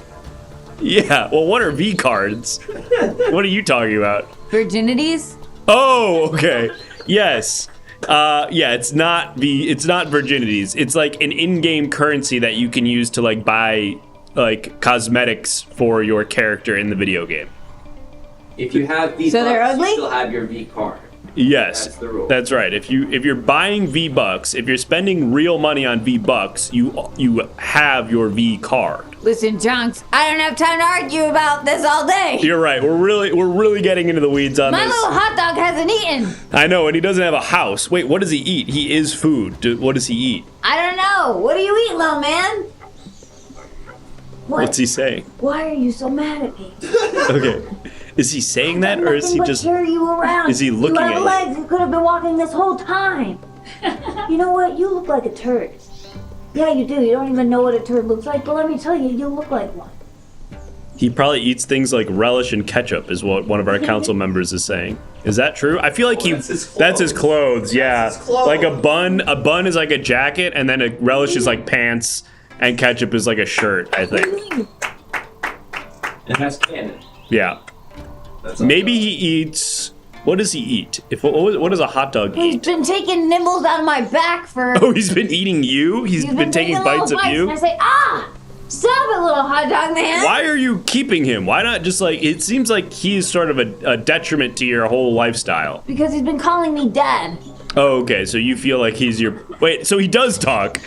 Yeah, well, what are V cards? What are you talking about? Virginities? Oh, okay. Yes. Yeah, it's not virginities. It's like an in-game currency that you can use to like buy like cosmetics for your character in the video game. If you have V So they're bucks, ugly? you still have your V card. Yes, That's the rule. That's right. If you're buying V-Bucks, if you're spending real money on V-Bucks, you have your V card. Listen, Jonks, I don't have time to argue about this all day. You're right. We're really getting into the weeds on My this. little hot dog hasn't eaten. I know, and he doesn't have a house. Wait, what does he eat? He is food. What does he eat? I don't know. What do you eat, little man? What's he saying? Why are you so mad at me? Okay. Is he saying that, or is he just? Carry you around. Is he looking at you? you? Legs. You could have been walking this whole time. You know what? You look like a turd. Yeah, you do. You don't even know what a turd looks like, but let me tell you, you look like one. He probably eats things like relish and ketchup, is what one of our council members is saying. Is that true? I feel like that's his clothes. Yeah, That's his clothes. Like a bun. A bun is like a jacket, and then a relish is like pants, and ketchup is like a shirt. I think. And that's canon. Yeah. Maybe he eats. What does he eat? What does a hot dog He's eat? been taking nibbles out of my back for. Oh, he's been eating you? He's been taking bites of you? And I say, ah! Stop it, little hot dog man. Why are you keeping him? Why not just like, it seems like he's sort of a detriment to your whole lifestyle. Because he's been calling me dad. Oh, okay, so you feel like he's your, wait, so he does talk.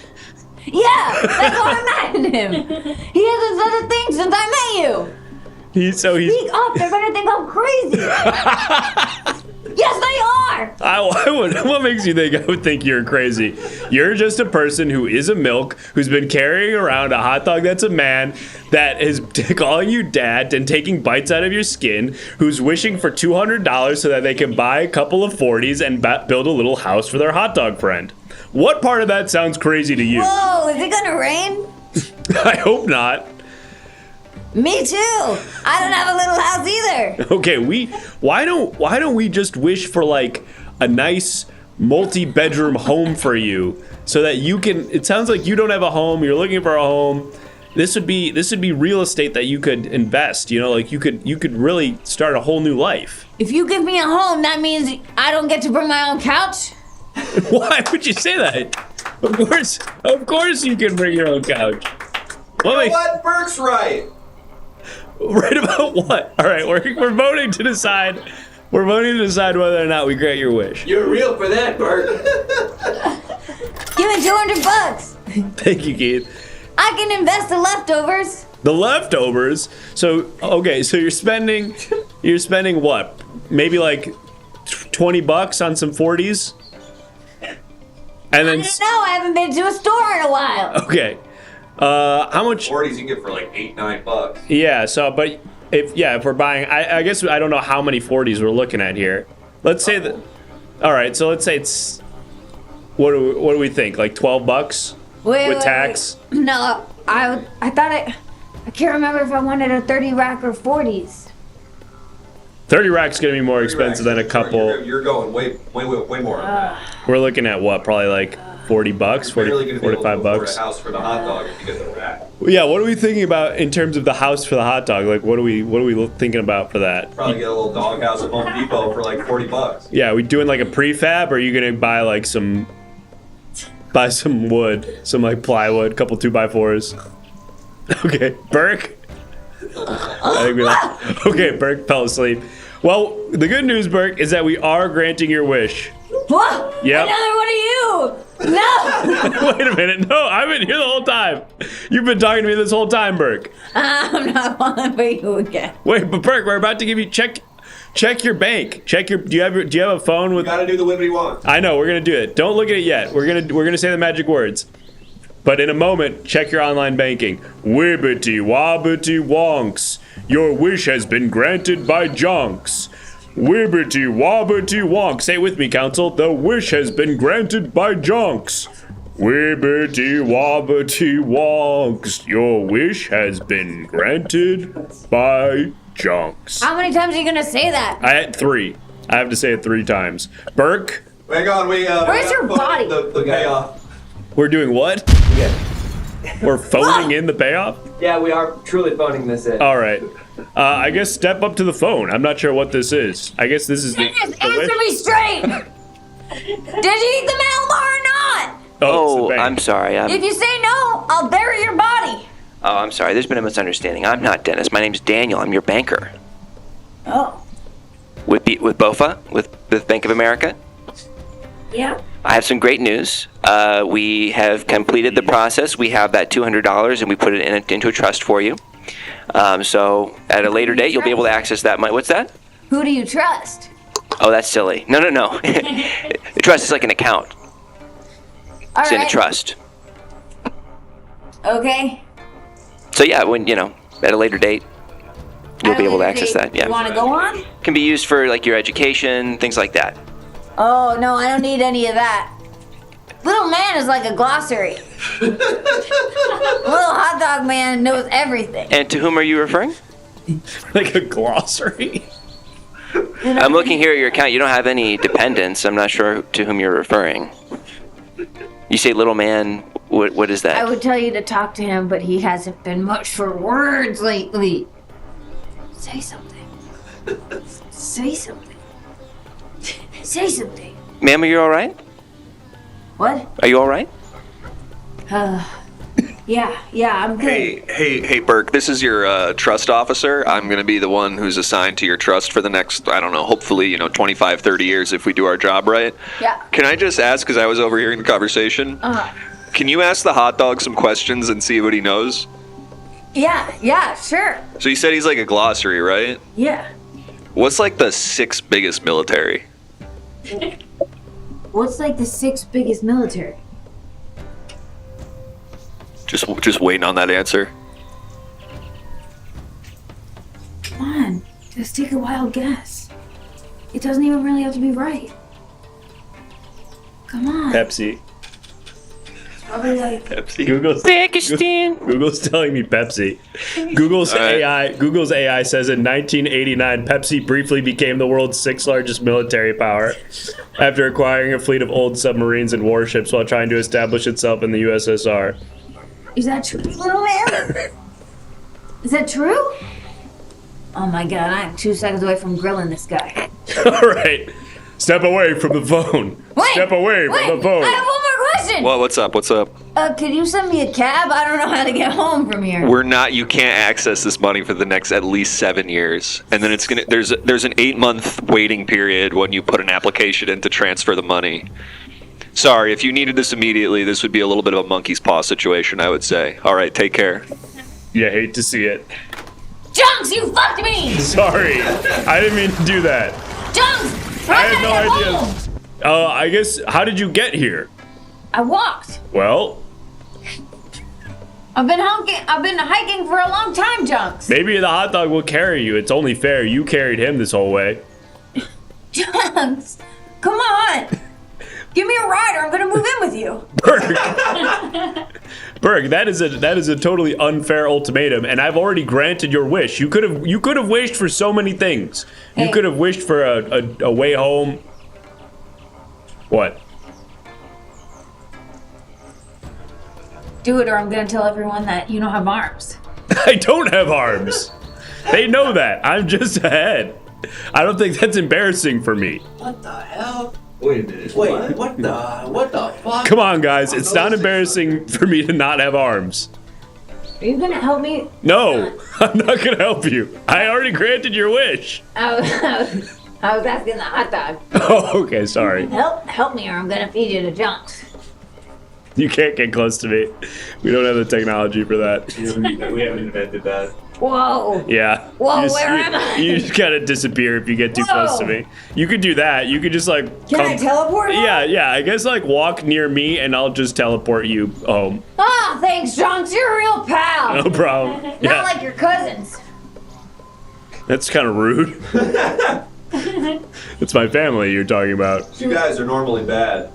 Yeah, that's why I'm mad at him. He hasn't said a thing since I met you. He's Speak up, they're gonna think I'm crazy. Yes, they are. What makes you think I would think you're crazy? You're just a person who is a milk, who's been carrying around a hot dog that's a man, that is calling you dad and taking bites out of your skin, who's wishing for $200 so that they can buy a couple of 40s and build a little house for their hot dog friend. What part of that sounds crazy to you? Whoa, is it gonna rain? I hope not. Me too. I don't have a little house either. Okay, why don't we just wish for like a nice multi-bedroom home for you so that you can, it sounds like you don't have a home, you're looking for a home. This would be real estate that you could invest, you know, like you could really start a whole new life. If you give me a home, that means I don't get to bring my own couch? Why would you say that? Of course you can bring your own couch. What? Burke's right. Right about what? All right, we're voting to decide. We're voting to decide whether or not we grant your wish. You're real for that, Bert. Give me $200. Thank you, Keith. I can invest the leftovers. The leftovers. So okay, so you're spending what? Maybe like $20 on some 40s. And then I don't know. I haven't been to a store in a while. Okay. How much? 40s you can get for like $8-9. Yeah. So, but if we're buying, I guess I don't know how many 40s we're looking at here. Let's say that. All right. So let's say it's. What do we think? Like $12 with tax? Wait. No, I thought I can't remember if I wanted a 30 rack or 40s. 30 rack's gonna be more expensive than a couple. You're going way more on that. We're looking at what? Probably like $40, 45 bucks. A house for the hot dog if you get the rack. Yeah, what are we thinking about in terms of the house for the hot dog? Like, what are we thinking about for that? Probably get a little dog house at Home Depot for like $40. Yeah, are we doing like a prefab, or are you gonna buy like some wood, some like plywood, couple 2x4s? Okay, Burke. Okay, Burke fell asleep. Well, the good news, Burke, is that we are granting your wish. What? Yep. Another one of you. No. Wait a minute. No, I've been here the whole time. You've been talking to me this whole time, Burke. I'm not falling for you again. Wait, but Burke, we're about to give you check your bank. Do you have a phone with? You gotta do the wibbity wonk. I know, we're gonna do it. Don't look at it yet. We're gonna say the magic words. But in a moment, check your online banking. Wibbity wobbity wonks. Your wish has been granted by Jonks. Wibbity wobbity wonk. Say it with me, Council. The wish has been granted by Jonks. Wibbity wobbity wonks. Your wish has been granted by Jonks. How many times are you gonna say that? I had 3. I have to say it 3 times. Burke? Hang on, where's your body? The payoff. We're doing what? Yeah. We're phoning in the payoff? Yeah, we are truly phoning this in. All right. I guess step up to the phone. I'm not sure what this is. I guess this is the Answer me straight! Did you eat the mail bar or not? Oh, I'm sorry. If you say no, I'll bury your body. Oh, I'm sorry. There's been a misunderstanding. I'm not Dennis. My name's Daniel. I'm your banker. Oh. With BOFA, with Bank of America. Yeah. I have some great news. We have completed the process. We have that $200, and we put it into a trust for you. So at a later date, you'll be able to access that money. What's that? Who do you trust? Oh, that's silly. No. The trust is like an account. It's in a trust. Okay. So yeah, when at a later date, you'll be able to access that. Yeah. You want to go on? Can be used for like your education, things like that. Oh no, I don't need any of that. Little man is like a glossary. Little hot dog man knows everything. And to whom are you referring? Like a glossary? I'm looking here at your account. You don't have any dependents. I'm not sure to whom you're referring. You say little man. What is that? I would tell you to talk to him, but he hasn't been much for words lately. Say something. Say something. Say something. Ma'am, are you all right? What? Are you all right? Yeah, I'm good. Hey, Burke, this is your trust officer. I'm going to be the one who's assigned to your trust for the next, I don't know, hopefully, 25, 30 years if we do our job right. Yeah. Can I just ask, because I was overhearing the conversation, can you ask the hot dog some questions and see what he knows? Yeah, sure. So you said he's like a glossary, right? Yeah. What's like the 6th biggest military? What's like the 6th biggest military? Just waiting on that answer. Come on, just take a wild guess. It doesn't even really have to be right. Come on. Pepsi. Probably like Pepsi. Google's telling me Pepsi. Google's AI says in 1989, Pepsi briefly became the world's 6th largest military power after acquiring a fleet of old submarines and warships while trying to establish itself in the USSR. Is that true, little man? Is that true? Oh my god, I'm 2 seconds away from grilling this guy. All right. Step away from the phone. Step away from the phone. I have one more question. What's up? Could you send me a cab? I don't know how to get home from here. You can't access this money for the next at least 7 years. And then there's an 8-month waiting period when you put an application in to transfer the money. Sorry, if you needed this immediately, this would be a little bit of a monkey's paw situation, I would say. All right, take care. Yeah, hate to see it. Jonks, you fucked me! Sorry, I didn't mean to do that. Jonks, I had no idea. I guess, how did you get here? I walked. Well, I've been hiking for a long time, Jonks. maybe the hot dog will carry you. It's only fair. You carried him this whole way. Jonks, come on. Give me a ride or I'm gonna move in with you. Berg, that is a totally unfair ultimatum, and I've already granted your wish. You could have wished for so many things. Hey. You could have wished for a way home. What? Do it or I'm gonna tell everyone that you don't have arms. I don't have arms. They know that. I'm just ahead. I don't think that's embarrassing for me. What the hell? Wait a minute. Wait, what the fuck? Come on, guys. It's not embarrassing for me to not have arms. Are you gonna help me? No, I'm not gonna help you. I already granted your wish. I was asking the hot dog. Oh, okay, sorry. Help me or I'm gonna feed you to Jonks. You can't get close to me. We don't have the technology for that. We haven't invented that. Whoa. Yeah. Whoa, where am I? You just gotta disappear if you get too close to me. You could do that. You could just Can I teleport? Yeah. I guess walk near me and I'll just teleport you home. Ah, thanks, Jonks. You're a real pal. No problem. Not like your cousins. That's kind of rude. It's my family you're talking about. You guys are normally bad.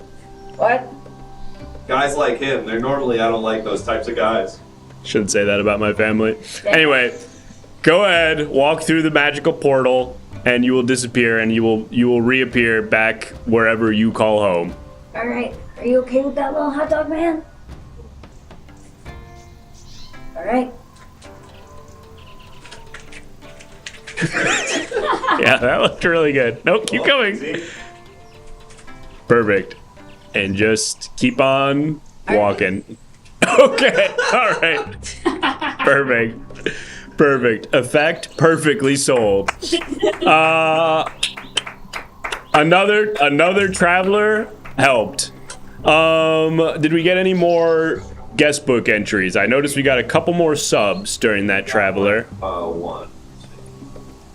What? Guys like him, I don't like those types of guys. Shouldn't say that about my family. Anyway, go ahead, walk through the magical portal, and you will disappear, and you will reappear back wherever you call home. All right. Are you okay with that little hot dog man? All right. Yeah, that looked really good. Nope, keep going. Perfect. And just keep on walking. Okay, all right. Perfect. Effect perfectly sold. Another traveler helped. Did we get any more guest book entries? I noticed we got a couple more subs during that traveler. One.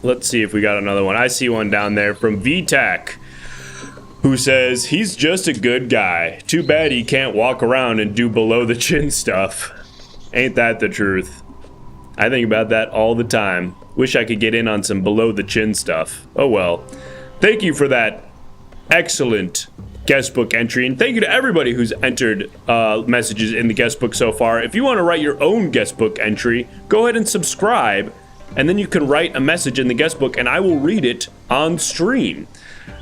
Let's see if we got another one. I see one down there from VTAC, who says, he's just a good guy. Too bad he can't walk around and do below the chin stuff. Ain't that the truth? I think about that all the time. Wish I could get in on some below the chin stuff. Oh well. Thank you for that excellent guest book entry, and thank you to everybody who's entered messages in the guest book so far. If you want to write your own guest book entry, go ahead and subscribe, and then you can write a message in the guest book and I will read it on stream.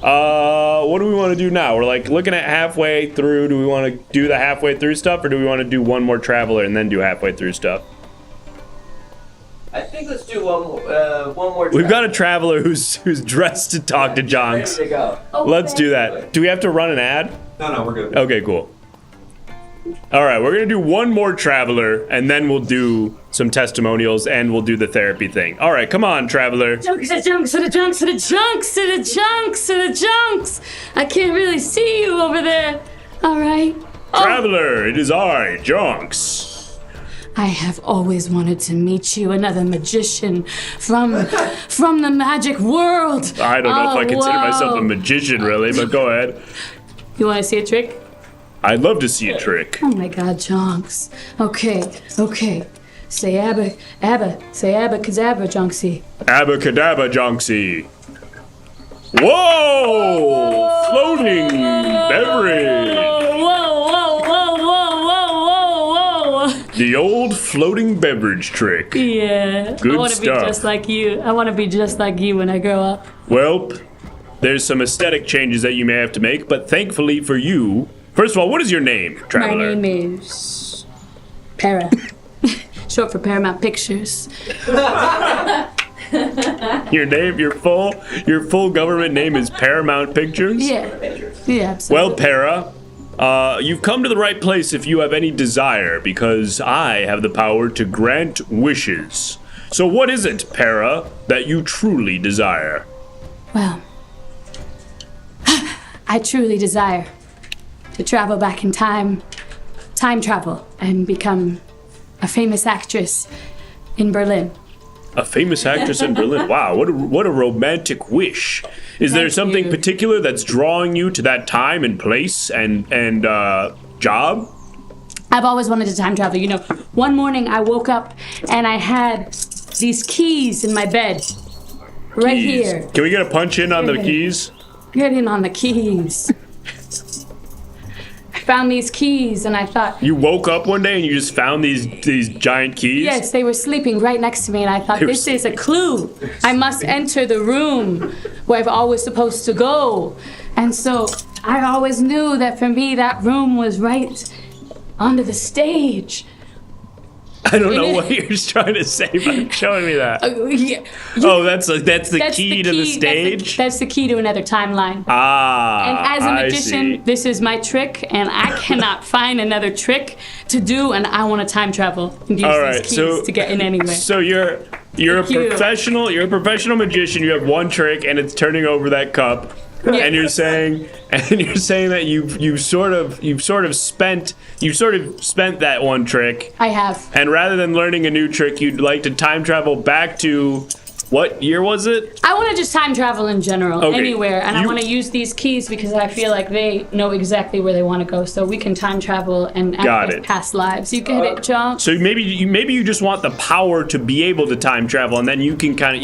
What do we want to do now? We're looking at halfway through. Do we want to do the halfway through stuff, or do we want to do one more traveler and then do halfway through stuff? I think let's do one more. We've got a traveler who's dressed to talk to Jonks. Ready to go. Let's do that. Do we have to run an ad? No, we're good. Okay, cool. All right, we're going to do one more traveler, and then we'll do some testimonials, and we'll do the therapy thing. All right, come on, traveler. Junks, the junks, the junks, the junks, the junks, the junks. I can't really see you over there. All right. Traveler, it is I, Jonks. I have always wanted to meet you, another magician from the magic world. I don't know if I consider myself a magician, really, but go ahead. You want to see a trick? I'd love to see a trick. Oh my God, Jonks. Okay. Say say abracadabra, Jonksy. Abracadabra, Jonksy. Whoa! Floating beverage. Whoa. The old floating beverage trick. Yeah. Good I want to be stuff. just like you. I want to be just like you when I grow up. Well, there's some aesthetic changes that you may have to make, but thankfully for you... First of all, what is your name, traveler? My name is Para. Short for Paramount Pictures. Your name, your full government name is Paramount Pictures? Yeah, absolutely. Well, Para, you've come to the right place if you have any desire, because I have the power to grant wishes. So what is it, Para, that you truly desire? Well, I truly desire to travel back in time travel, and become a famous actress in Berlin. A famous actress in Berlin. Wow, what a romantic wish. Is there something particular that's drawing you to that time and place and job? I've always wanted to time travel. You know, one morning I woke up and I had these keys in my bed. Right Keys. here. Can we get a punch in on the keys? Get in on the keys. I found these keys and I thought... You woke up one day and you just found these giant keys? Yes, they were sleeping right next to me and I thought, this is a clue. I must enter the room where I've always supposed to go. And so I always knew that for me that room was right onto the stage. I don't know what you're trying to say by showing me that. That's the key to the stage? That's the key to another timeline. Ah, and as a magician, this is my trick, and I cannot find another trick to do, and I want to time travel and use these keys to get in anywhere. So you're a professional magician. You have one trick, and it's turning over that cup. Yeah. And you're saying that you've sort of spent that one trick. I have. And rather than learning a new trick, you'd like to time travel back to what year was it? I want to just time travel in general, anywhere, and I want to use these keys because I feel like they know exactly where they want to go, so we can time travel and access past lives. You get it, Jonks? So maybe you just want the power to be able to time travel, and then you can kind of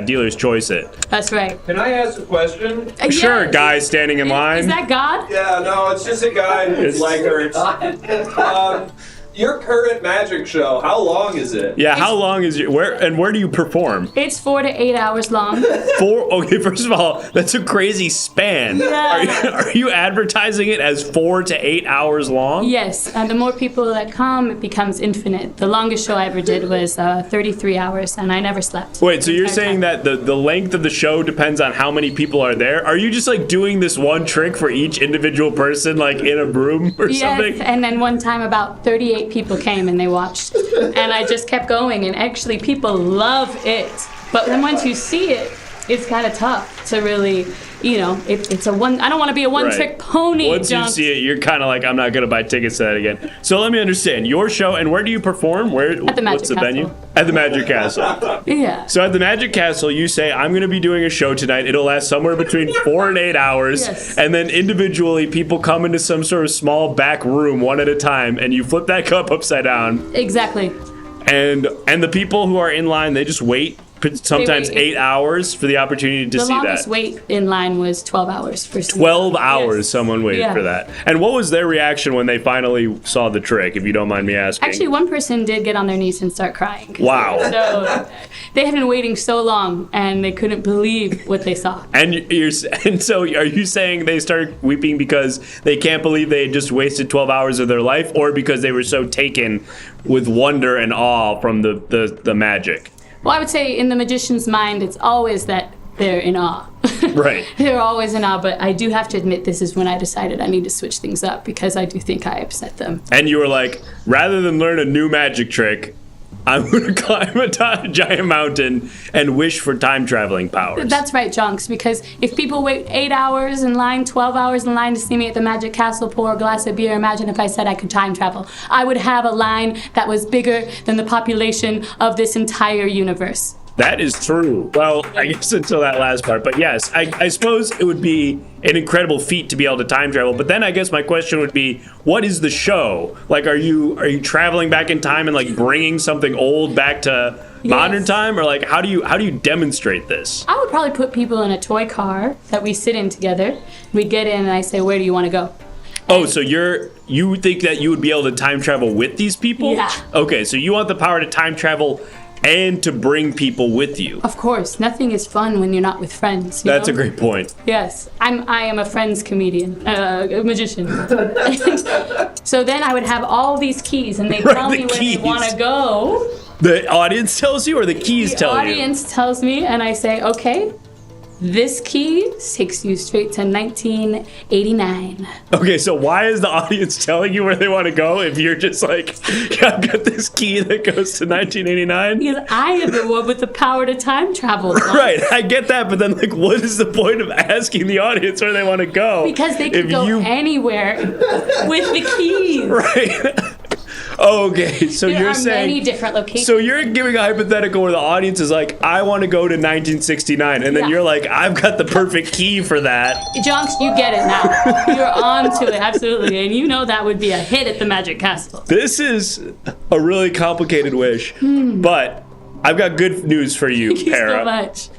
dealer's choice it. That's right. Can I ask a question? Sure, guy standing in line. Is that God? Yeah, no, it's just a guy who's like hurts. Your current magic show, how long is it? Yeah, how long is it? Where do you perform? It's 4 to 8 hours long. Okay, first of all, that's a crazy span. Yeah. Are you advertising it as 4 to 8 hours long? Yes, and the more people that come, it becomes infinite. The longest show I ever did was 33 hours, and I never slept. Wait, so you're saying that the length of the show depends on how many people are there? Are you just like doing this one trick for each individual person, like in a room or something? Yes, and then one time about 38 people came and they watched, and I just kept going, and actually people love it, but then once you see it, it's kind of tough to really, it's a one. I don't want to be a one-trick pony. Once you see it, you're kind of like, I'm not gonna buy tickets to that again. So let me understand your show, and where do you perform? At the Magic what's the Castle. venue? At the Magic Castle. Yeah. So at the Magic Castle, you say, I'm gonna be doing a show tonight. It'll last somewhere between 4 and 8 hours, yes. And then individually, people come into some sort of small back room one at a time, and you flip that cup upside down. Exactly. And the people who are in line, they just wait. Sometimes 8 hours for the opportunity to see that. The longest wait in line was 12 hours for 12 hours someone waited for that. And what was their reaction when they finally saw the trick, if you don't mind me asking? Actually, one person did get on their knees and start crying. Wow. So they had been waiting so long and they couldn't believe what they saw. And so are you saying they started weeping because they can't believe they had just wasted 12 hours of their life, or because they were so taken with wonder and awe from the magic? Well, I would say in the magician's mind, it's always that they're in awe. Right. They're always in awe, but I do have to admit this is when I decided I need to switch things up because I do think I upset them. And you were like, rather than learn a new magic trick, I'm going to climb a giant mountain and wish for time traveling powers. That's right, Jonks, because if people wait 8 hours in line, 12 hours in line to see me at the Magic Castle pour a glass of beer, imagine if I said I could time travel. I would have a line that was bigger than the population of this entire universe. That is true. Well, I guess until that last part. But yes, I suppose it would be an incredible feat to be able to time travel. But then I guess my question would be, what is the show? Like, are you traveling back in time and like bringing something old back to modern time? Or like, how do you demonstrate this? I would probably put people in a toy car that we sit in together. We'd get in and I say, where do you want to go? Oh, so you think that you would be able to time travel with these people? Yeah. Okay, so you want the power to time travel and to bring people with you. Of course, nothing is fun when you're not with friends. That's a great point. Yes, I am a friends comedian, a magician. So then I would have all these keys, and they tell me where they want to go. The audience tells you, or the keys tell you? The audience tells me, and I say, okay, this key takes you straight to 1989. Okay, so why is the audience telling you where they want to go if you're just like, yeah, I've got this key that goes to 1989? Because I am the one with the power to time travel. Right, I get that, but then like, what is the point of asking the audience where they want to go? Because they can go anywhere with the keys. Right. Okay, so there you're are saying many different locations. So you're giving a hypothetical where the audience is like, I want to go to 1969, and then you're like, I've got the perfect key for that. Jonks, you get it now. You're on to it, absolutely. And you know that would be a hit at the Magic Castle. This is a really complicated wish, but I've got good news for you, Thank you Para. so much.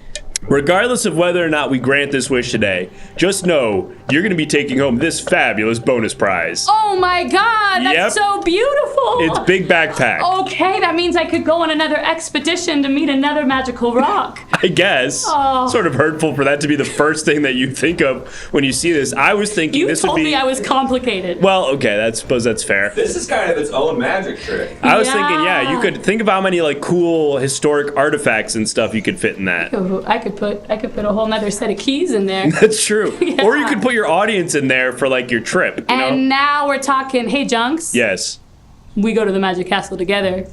Regardless of whether or not we grant this wish today, just know you're going to be taking home this fabulous bonus prize. Oh my God, that's so beautiful. It's big backpack. Okay, that means I could go on another expedition to meet another magical rock. I guess. Oh. Sort of hurtful for that to be the first thing that you think of when you see this. I was thinking this would be... You told me I was complicated. Well, okay, I suppose that's fair. This is kind of its own magic trick. I was thinking, you could think of how many like cool historic artifacts and stuff you could fit in that. I could put a whole nother set of keys in there. That's true. Yeah. Or you could put your audience in there for like your trip. You know? Now we're talking, hey, Jonks. Yes. We go to the Magic Castle together.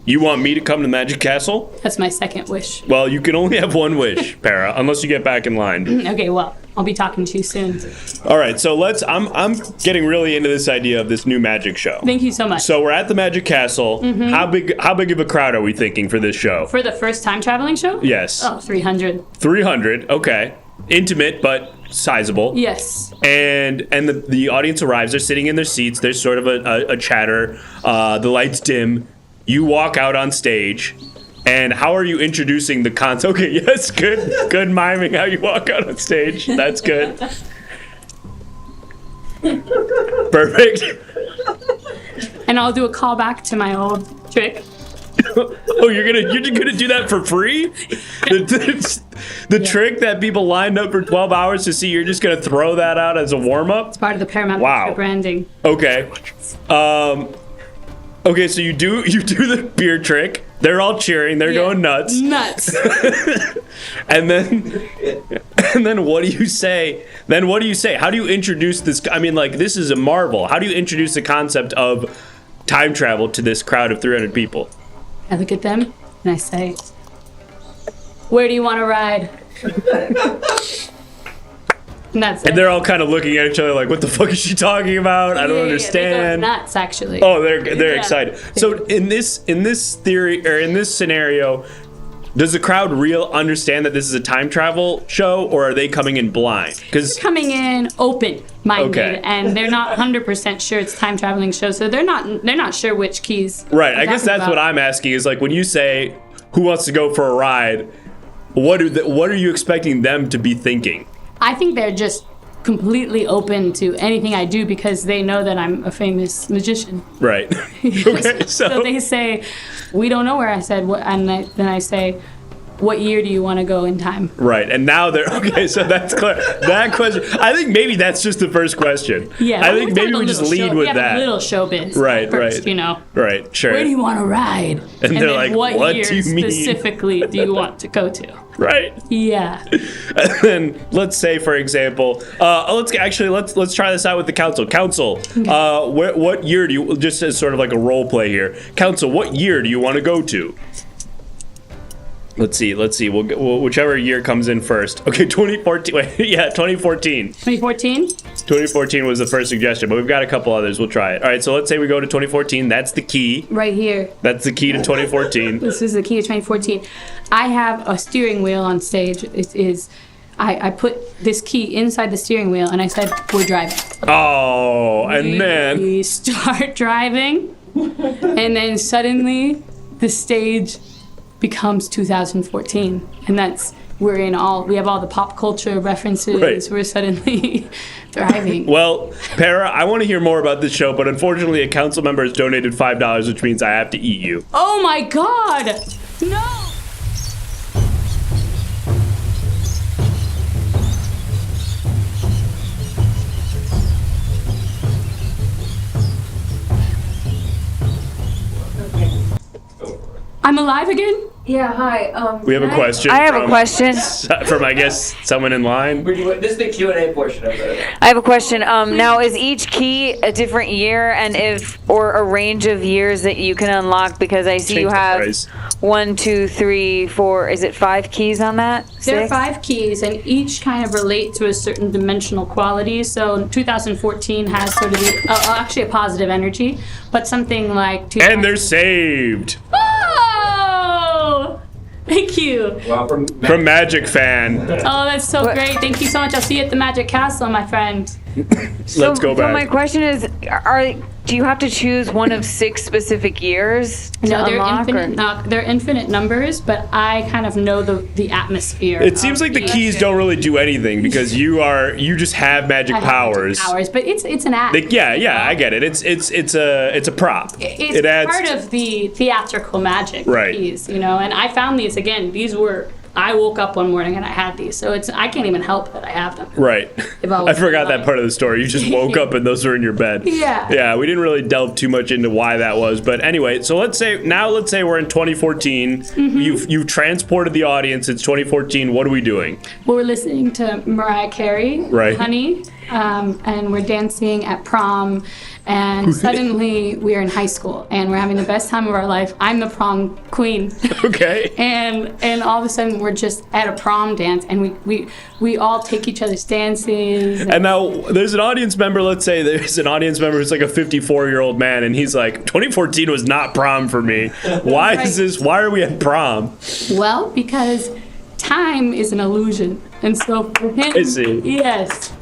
You want me to come to the Magic Castle? That's my second wish. Well, you can only have one wish, Para, unless you get back in line. Okay, well, I'll be talking to you soon. All right, so I'm getting really into this idea of this new magic show. Thank you so much. So we're at the Magic Castle. Mm-hmm. How big of a crowd are we thinking for this show? For the first time traveling show? Yes. Oh, 300. 300, okay. Intimate, but sizable. Yes. And the audience arrives. They're sitting in their seats. There's sort of a chatter. The lights dim. You walk out on stage. And how are you introducing the concept? Okay, yes, good miming how you walk out on stage. That's good. Perfect. And I'll do a callback to my old trick. Oh, you're gonna do that for free? The trick that people lined up for 12 hours to see, you're just gonna throw that out as a warm-up? It's part of the Paramount Picture branding. Okay. Okay, so you do the beer trick. They're all cheering. They're going nuts. Nuts. And then what do you say? Then what do you say? How do you introduce this? I mean, like, this is a marvel. How do you introduce the concept of time travel to this crowd of 300 people? I look at them and I say, where do you want to ride? And that's and they're all kind of looking at each other like, what the fuck is she talking about? I don't understand. They go nuts, actually. Oh, they're excited. So in this theory, or in this scenario, does the crowd understand that this is a time travel show, or are they coming in blind? Because coming in open-minded, and they're not 100% sure it's time traveling show, so they're not sure which keys. Right. I guess that's what I'm asking is, like, when you say who wants to go for a ride, what are you expecting them to be thinking? I think they're just completely open to anything I do because they know that I'm a famous magician. Right. Okay. So they say, we don't know where I said what, and then I say, what year do you want to go in time? Right. And now they're okay. So that's clear. That question. I think maybe that's just the first question. Yeah. I think maybe we just lead with that. A little showbiz. Right. First, right. You know. Right. Sure. Where do you want to ride? And they're like, what year do you mean? specifically do you want to go to? Right. Yeah. And then let's say, for example, let's try this out with the council. Council, what year do you, just as sort of like a role play here, council, what year do you want to go to? Let's see. We'll whichever year comes in first. Okay, 2014. Wait, yeah, 2014. 2014? 2014 was the first suggestion, but we've got a couple others. We'll try it. All right, so let's say we go to 2014. That's the key. Right here. That's the key to 2014. This is the key to 2014. I have a steering wheel on stage. It is. I put this key inside the steering wheel, and I said, "We're driving." Oh, and then we start driving, and then suddenly the stage becomes 2014, and that's we have all the pop culture references. Right. We're suddenly driving. Well, Para, I want to hear more about this show, but unfortunately a council member has donated $5, which means I have to eat you. Oh my God! No! I'm alive again? Yeah, hi. We have a question. I have a question. From, I guess, someone in line. This is the Q&A portion of it. I have a question. Now, is each key a different year, and or a range of years that you can unlock? Because I see you have 1, 2, 3, 4. Is it 5 keys on that? There are 5 keys, and each kind of relate to a certain dimensional quality. So 2014 has sort of actually a positive energy, but something like... And they're saved. Oh! Thank you. Well, from Magic Fan. Oh, that's so great. Thank you so much. I'll see you at the Magic Castle, my friend. Let's go back. So my question is, do you have to choose one of 6 specific years to No, they're unlock? infinite. They're infinite numbers, but I kind of know the atmosphere. It seems like the keys don't really do anything because you just have magic powers. But it's an act. Yeah, I get it. It's a prop. It's part of the theatrical magic. Right. Keys, and I found these again. These were. I woke up one morning and I had these, so I can't even help that I have them. Right. I forgot that part of the story. You just woke up and those were in your bed. Yeah. Yeah, we didn't really delve too much into why that was, but anyway, so let's say we're in 2014. Mm-hmm. You've transported the audience. It's 2014. What are we doing? Well, we're listening to Mariah Carey, right. Honey, and we're dancing at prom, and suddenly we're in high school and we're having the best time of our life. I'm the prom queen. Okay. and all of a sudden we're just at a prom dance, and we all take each other's dances. And now there's an audience member. Let's say there's an audience member who's like a 54-year-old man, and he's like, 2014 was not prom for me. Why is this? Why are we at prom? Well, because time is an illusion, and so for him, I see. Yes.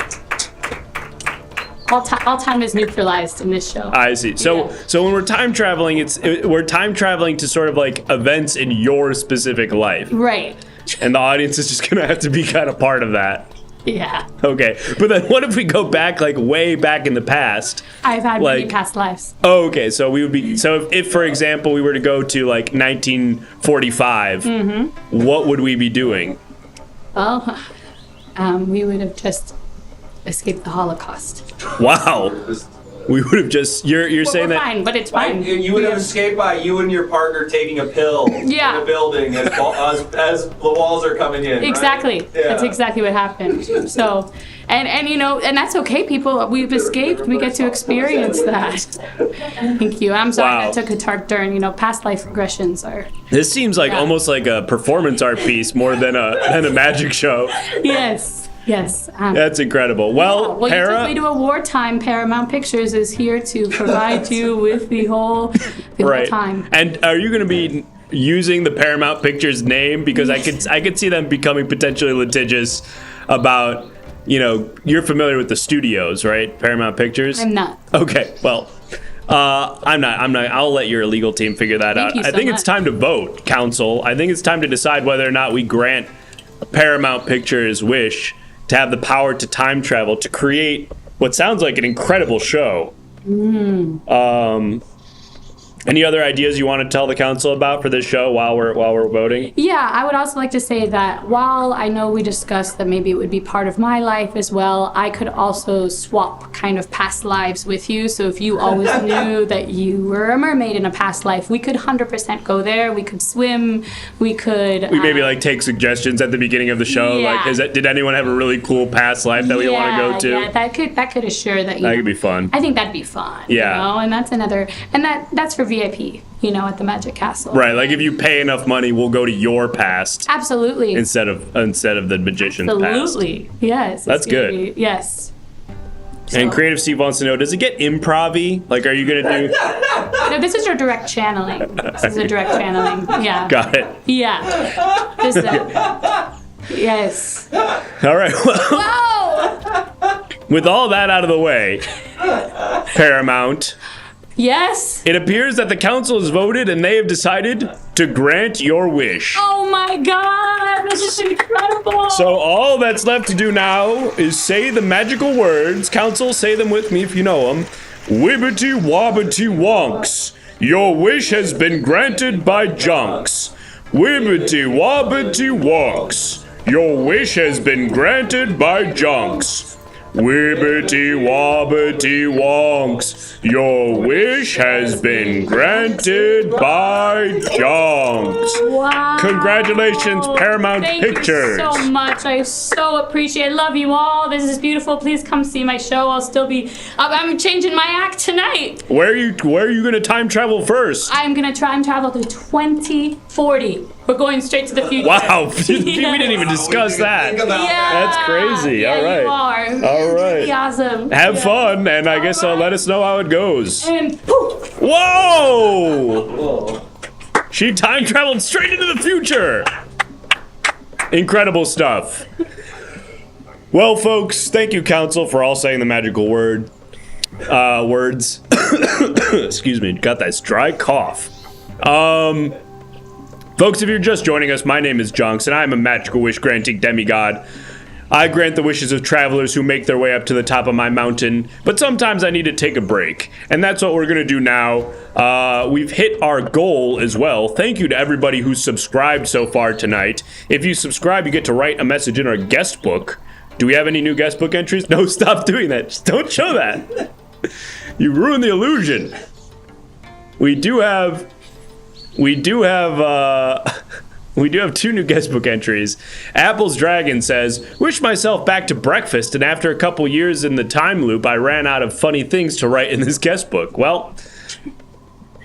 All time is neutralized in this show. I see. So when we're time traveling, we're time traveling to sort of like events in your specific life. Right. And the audience is just gonna have to be kind of part of that. Yeah. Okay. But then what if we go back, like way back in the past? I've had many past lives. Oh, okay. So we would be. So if for example, we were to go to like 1945, what would we be doing? Well, we would have just escaped the Holocaust. Wow. We would have just. You're saying that. Fine, but it's fine. You would have escaped by you and your partner taking a pill in a building as the walls are coming in. Exactly. Right? Yeah. That's exactly what happened. So, and and that's okay, people. We've escaped. We get to experience that. Thank you. I'm sorry that took a dark turn. Past life regressions are. This seems like almost like a performance art piece more than a magic show. Yes. Yes. That's incredible. Well, you took me to a wartime. Paramount Pictures is here to provide you with the whole time. And are you going to be using the Paramount Pictures name? Because I could see them becoming potentially litigious about, you're familiar with the studios, right? Paramount Pictures? I'm not. Okay. Well, I'm not. I'll let your legal team figure that out. I think it's time to vote, council. I think it's time to decide whether or not we grant Paramount Pictures' wish to have the power to time travel to create what sounds like an incredible show. Any other ideas you want to tell the council about for this show while we're voting? Yeah, I would also like to say that while I know we discussed that maybe it would be part of my life as well, I could also swap kind of past lives with you. So if you always knew that you were a mermaid in a past life, we could 100% go there. We could swim. We could. We maybe like take suggestions at the beginning of the show. Yeah. Like, did anyone have a really cool past life that we want to go to? Yeah, that could assure that. That could be fun. I think that'd be fun. Yeah. You know? And that's another, and that's for VIP. You know, at the Magic Castle. Right, like if you pay enough money, we'll go to your past. Absolutely. Instead of the magician's past. Absolutely. Yes. That's good. Yes. And Creative Steve wants to know, does it get improv-y? Like, are you going to do... No, this is your direct channeling. This is a direct channeling. Yeah. Got it. Yeah. This yes. All right. Well, with all that out of the way, Paramount... Yes? It appears that the council has voted and they have decided to grant your wish. Oh my god, this is incredible! So all that's left to do now is say the magical words. Council, say them with me if you know them. Wibbity wobbity wonks. Your wish has been granted by Jonks. Wibbity wobbity wonks. Your wish has been granted by Jonks. Wibbity wobbity wonks. Your wish has been granted by Jonks. Wow. Congratulations, Paramount Thank Pictures. you so much. I so appreciate it. Love you all. This is beautiful. Please come see my show. I'll still be I'm changing my act tonight. Where are you going to time travel first? I'm going to try and travel to 2040. We're going straight to the future. Wow, we didn't even discuss that. Yeah. That's crazy. Yeah, All right. You are. All right. Really awesome. Have fun, and I guess let us know how it goes. And poof. Whoa! She time traveled straight into the future. Incredible stuff. Well, folks, thank you, Council, for all saying the magical words. Excuse me, got that dry cough. Folks, if you're just joining us, my name is Jonks, and I'm a magical wish-granting demigod. I grant the wishes of travelers who make their way up to the top of my mountain, but sometimes I need to take a break, and that's what we're going to do now. We've hit our goal as well. Thank you to everybody who's subscribed so far tonight. If you subscribe, you get to write a message in our guest book. Do we have any new guest book entries? No, stop doing that. Just don't show that. You ruin the illusion. We do have 2 new guest book entries. Apple's Dragon says, wish myself back to breakfast, and after a couple years in the time loop, I ran out of funny things to write in this guest book. Well,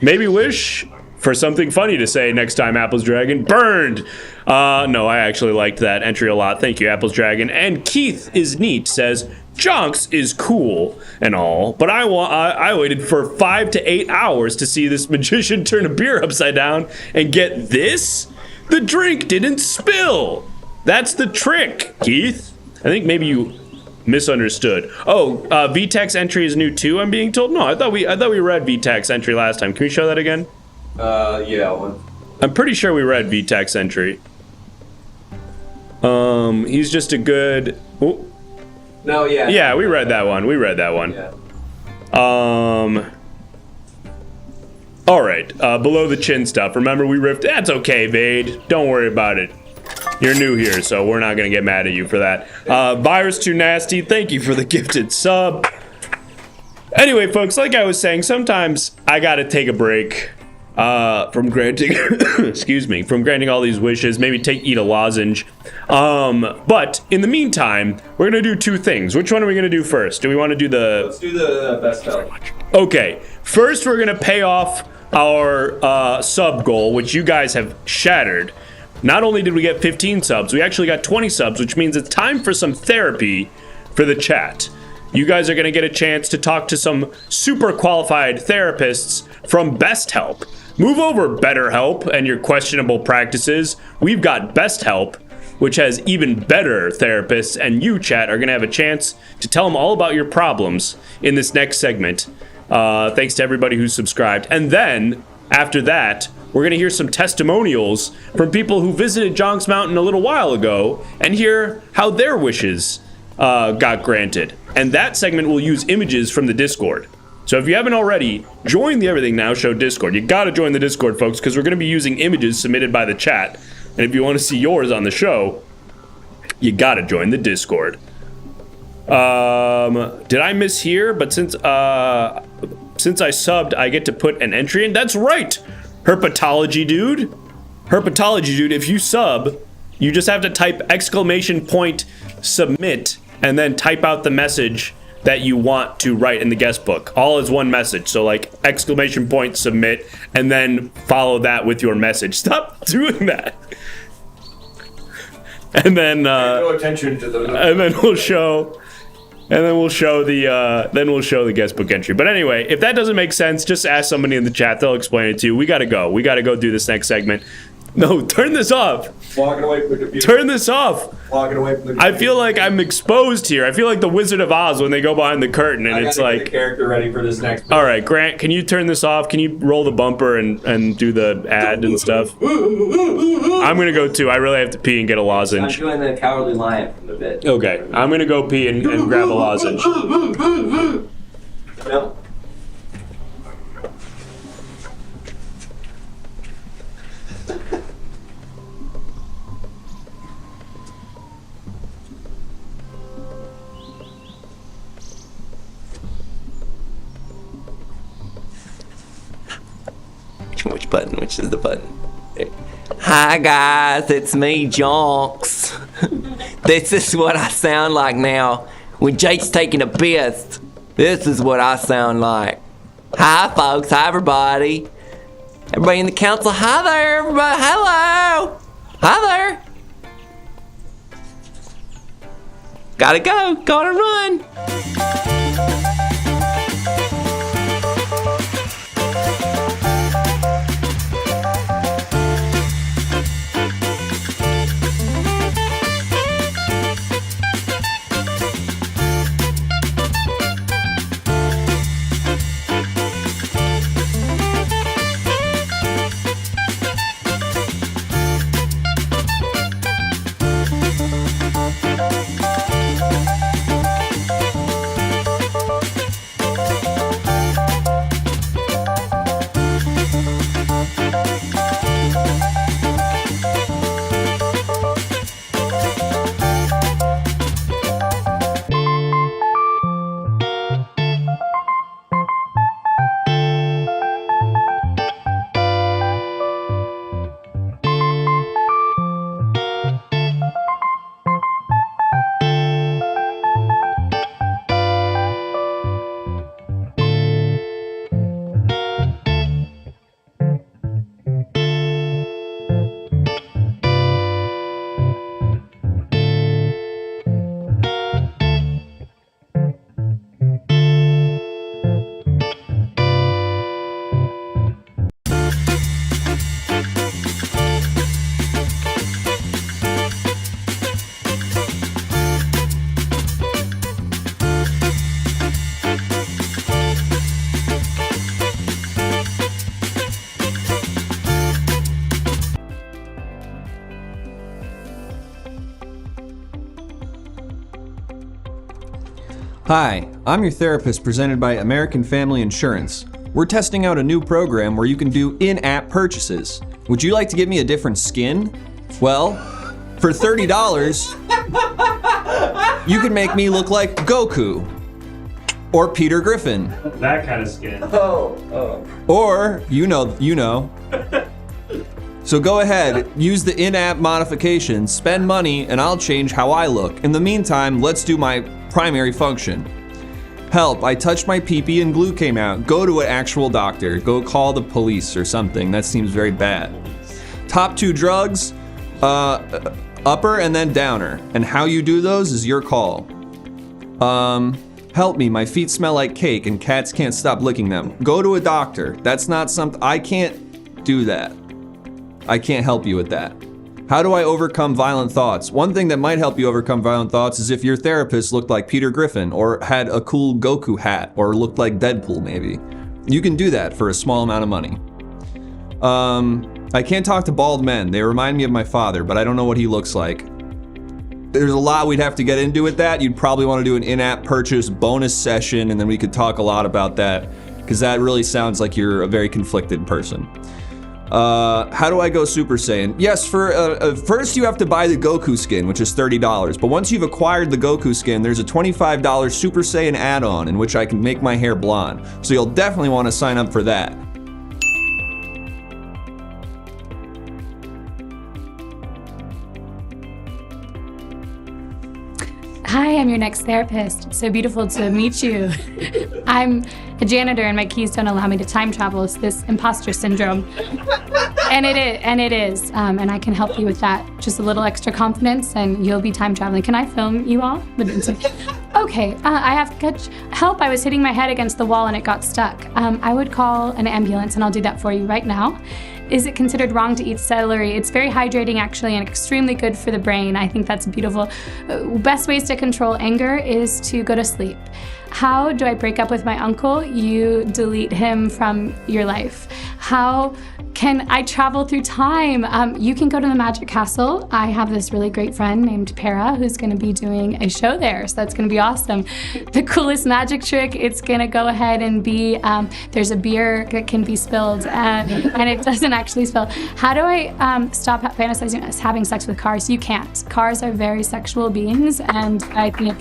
maybe wish for something funny to say next time, Apple's Dragon. Burned! No, I actually liked that entry a lot. Thank you, Apple's Dragon. And Keith is neat says, Jonks is cool and all, but I waited for 5 to 8 hours to see this magician turn a beer upside down and get this? The drink didn't spill. That's the trick, Keith. I think maybe you misunderstood. Oh, VTech's entry is new too, I'm being told? No, I thought we read VTech's entry last time. Can we show that again? Yeah. I'm pretty sure we read VTech's entry. He's just a good... Oh. No, yeah. Yeah, we read that one. Yeah. All right, below the chin stuff. Remember we riffed? That's okay, Vade. Don't worry about it. You're new here, so we're not gonna get mad at you for that. Virus Too Nasty, thank you for the gifted sub. Anyway, folks, like I was saying, sometimes I gotta take a break from granting, from granting all these wishes. Maybe eat a lozenge. But in the meantime, we're gonna do 2 things. Which one are we gonna do first? Do we want to do the? Let's do the best help. Okay, first we're gonna pay off our sub goal, which you guys have shattered. Not only did we get 15 subs, we actually got 20 subs, which means it's time for some therapy for the chat. You guys are going to get a chance to talk to some super qualified therapists from Best Help. Move over, BetterHelp, and your questionable practices. We've got Best Help, which has even better therapists, and you, chat, are going to have a chance to tell them all about your problems in this next segment. Thanks to everybody who's subscribed. And then, after that, we're going to hear some testimonials from people who visited Jonks Mountain a little while ago and hear how their wishes got granted. And that segment will use images from the Discord. So if you haven't already, join the Everything Now Show Discord. You gotta join the Discord, folks, because we're gonna be using images submitted by the chat. And if you want to see yours on the show, you gotta join the Discord. Did I miss here? But since I subbed, I get to put an entry in. That's right, Herpetology dude. Herpetology dude. If you sub, you just have to type !submit and then type out the message that you want to write in the guest book. All is one message. So like !submit and then follow that with your message. Stop doing that. And then no attention to the. And then we'll show the guest book entry. But anyway, if that doesn't make sense, just ask somebody in the chat. They'll explain it to you. We gotta go. We gotta go do this next segment. No, turn this off. Walking away from the computer. Turn this off. Walking away from the computer. I feel like I'm exposed here. I feel like the Wizard of Oz when they go behind the curtain and it's like. Get the character ready for this next. All right, Grant, can you turn this off? Can you roll the bumper and do the ad and stuff? I'm gonna go too. I really have to pee and get a lozenge. I'm doing the Cowardly Lion from the bit. Okay, I'm gonna go pee and grab a lozenge. No. Which button? Which is the button? Hi guys, it's me, Jonks. This is what I sound like now when Jake's taking a piss. This is what I sound like. Hi folks, hi everybody. Everybody in the council, hi there everybody, hello. Hi there. Gotta go, gotta run. Hi, I'm your therapist presented by American Family Insurance. We're testing out a new program where you can do in-app purchases. Would you like to give me a different skin? Well, for $30, you can make me look like Goku or Peter Griffin. That kind of skin. Or, you know. So go ahead, use the in-app modifications, spend money, and I'll change how I look. In the meantime, let's do my primary function. Help, I touched my pee-pee and glue came out. Go to an actual doctor. Go call the police or something. That seems very bad. Top 2 drugs, upper and then downer. And how you do those is your call. Help me, my feet smell like cake and cats can't stop licking them. Go to a doctor. That's not something, I can't do that. I can't help you with that. How do I overcome violent thoughts? One thing that might help you overcome violent thoughts is if your therapist looked like Peter Griffin or had a cool Goku hat or looked like Deadpool maybe. You can do that for a small amount of money. I can't talk to bald men. They remind me of my father, but I don't know what he looks like. there's a lot we'd have to get into with that. You'd probably want to do an in-app purchase bonus session, and then we could talk a lot about that, because that really sounds like you're a very conflicted person. How do I go Super Saiyan? Yes, for first you have to buy the Goku skin, which is $30. But once you've acquired the Goku skin, there's a $25 Super Saiyan add-on in which I can make my hair blonde. So you'll definitely want to sign up for that. Hi, I'm your next therapist. It's so beautiful to meet you. I'm a janitor and my keys don't allow me to time travel. It's this imposter syndrome. And it is. And I can help you with that. Just a little extra confidence and you'll be time traveling. Can I film you all? Okay, I have help. I was hitting my head against the wall and it got stuck. I would call an ambulance and I'll do that for you right now. Is it considered wrong to eat celery? It's very hydrating actually and extremely good for the brain. I think that's beautiful. Best ways to control anger is to go to sleep. How do I break up with my uncle? You delete him from your life. How can I travel through time? You can go to the Magic Castle. I have this really great friend named Para who's gonna be doing a show there, so that's gonna be awesome. The coolest magic trick, it's gonna go ahead and be, there's a beer that can be spilled and it doesn't actually spill. How do I stop fantasizing having sex with cars? You can't. Cars are very sexual beings and I think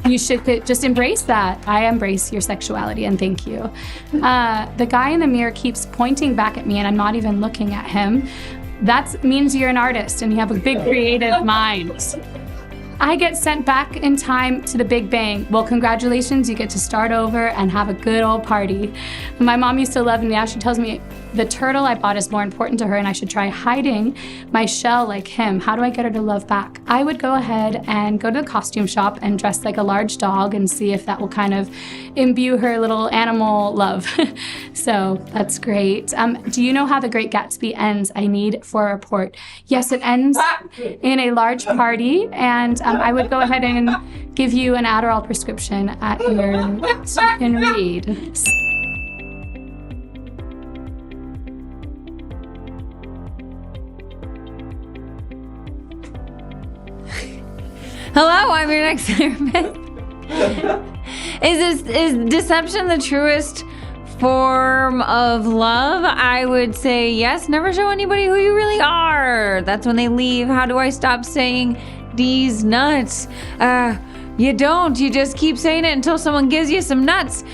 you should just embrace that. I embrace your sexuality and thank you. The guy in the mirror keeps pointing back at me and I'm not even looking at him. That means you're an artist and you have a big creative mind. I get sent back in time to the Big Bang. Well, congratulations, you get to start over and have a good old party. My mom used to love me. Now she tells me the turtle I bought is more important to her and I should try hiding my shell like him. How do I get her to love back? I would go ahead and go to the costume shop and dress like a large dog and see if that will kind of imbue her little animal love. So that's great. Do you know how The Great Gatsby ends? I need for a report. Yes, it ends in a large party and I would go ahead and give you an Adderall prescription at your so you can read. Hello, I'm your next therapist. Is deception the truest form of love? I would say yes. Never show anybody who you really are. That's when they leave. How do I stop saying these nuts? You don't. You just keep saying it until someone gives you some nuts.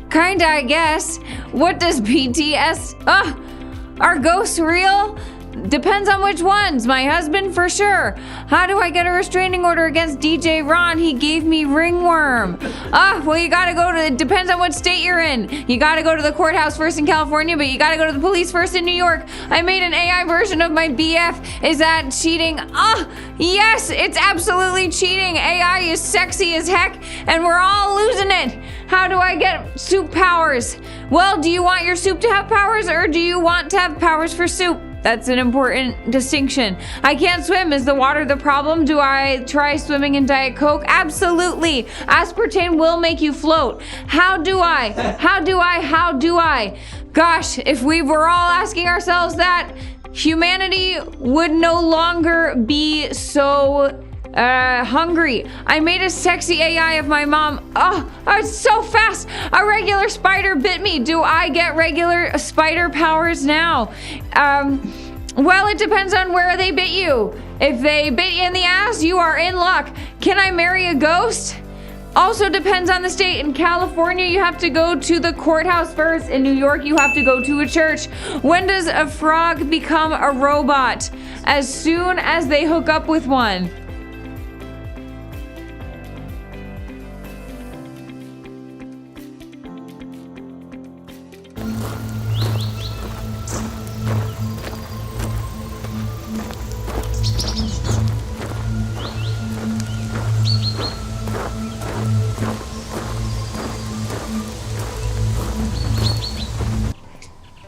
Kinda, I guess. What does BTS? Are ghosts real? Depends on which ones. My husband, for sure. How do I get a restraining order against DJ Ron? He gave me ringworm. Well, you gotta go to, it depends on what state you're in. You gotta go to the courthouse first in California, but you gotta go to the police first in New York. I made an AI version of my BF. Is that cheating? Yes, it's absolutely cheating. AI is sexy as heck, and we're all losing it. How do I get soup powers? Well, do you want your soup to have powers, or do you want to have powers for soup? That's an important distinction. I can't swim. Is the water the problem? Do I try swimming in Diet Coke? Absolutely. Aspartame will make you float. How do I? Gosh, if we were all asking ourselves that, humanity would no longer be so hungry. I made a sexy AI of my mom. It's so fast. A regular spider bit me. Do I get regular spider powers now? Well, it depends on where they bit you. If they bit you in the ass, you are in luck. Can I marry a ghost? Also depends on the state. In California, you have to go to the courthouse first. In New York, you have to go to a church. When does a frog become a robot? As soon as they hook up with one.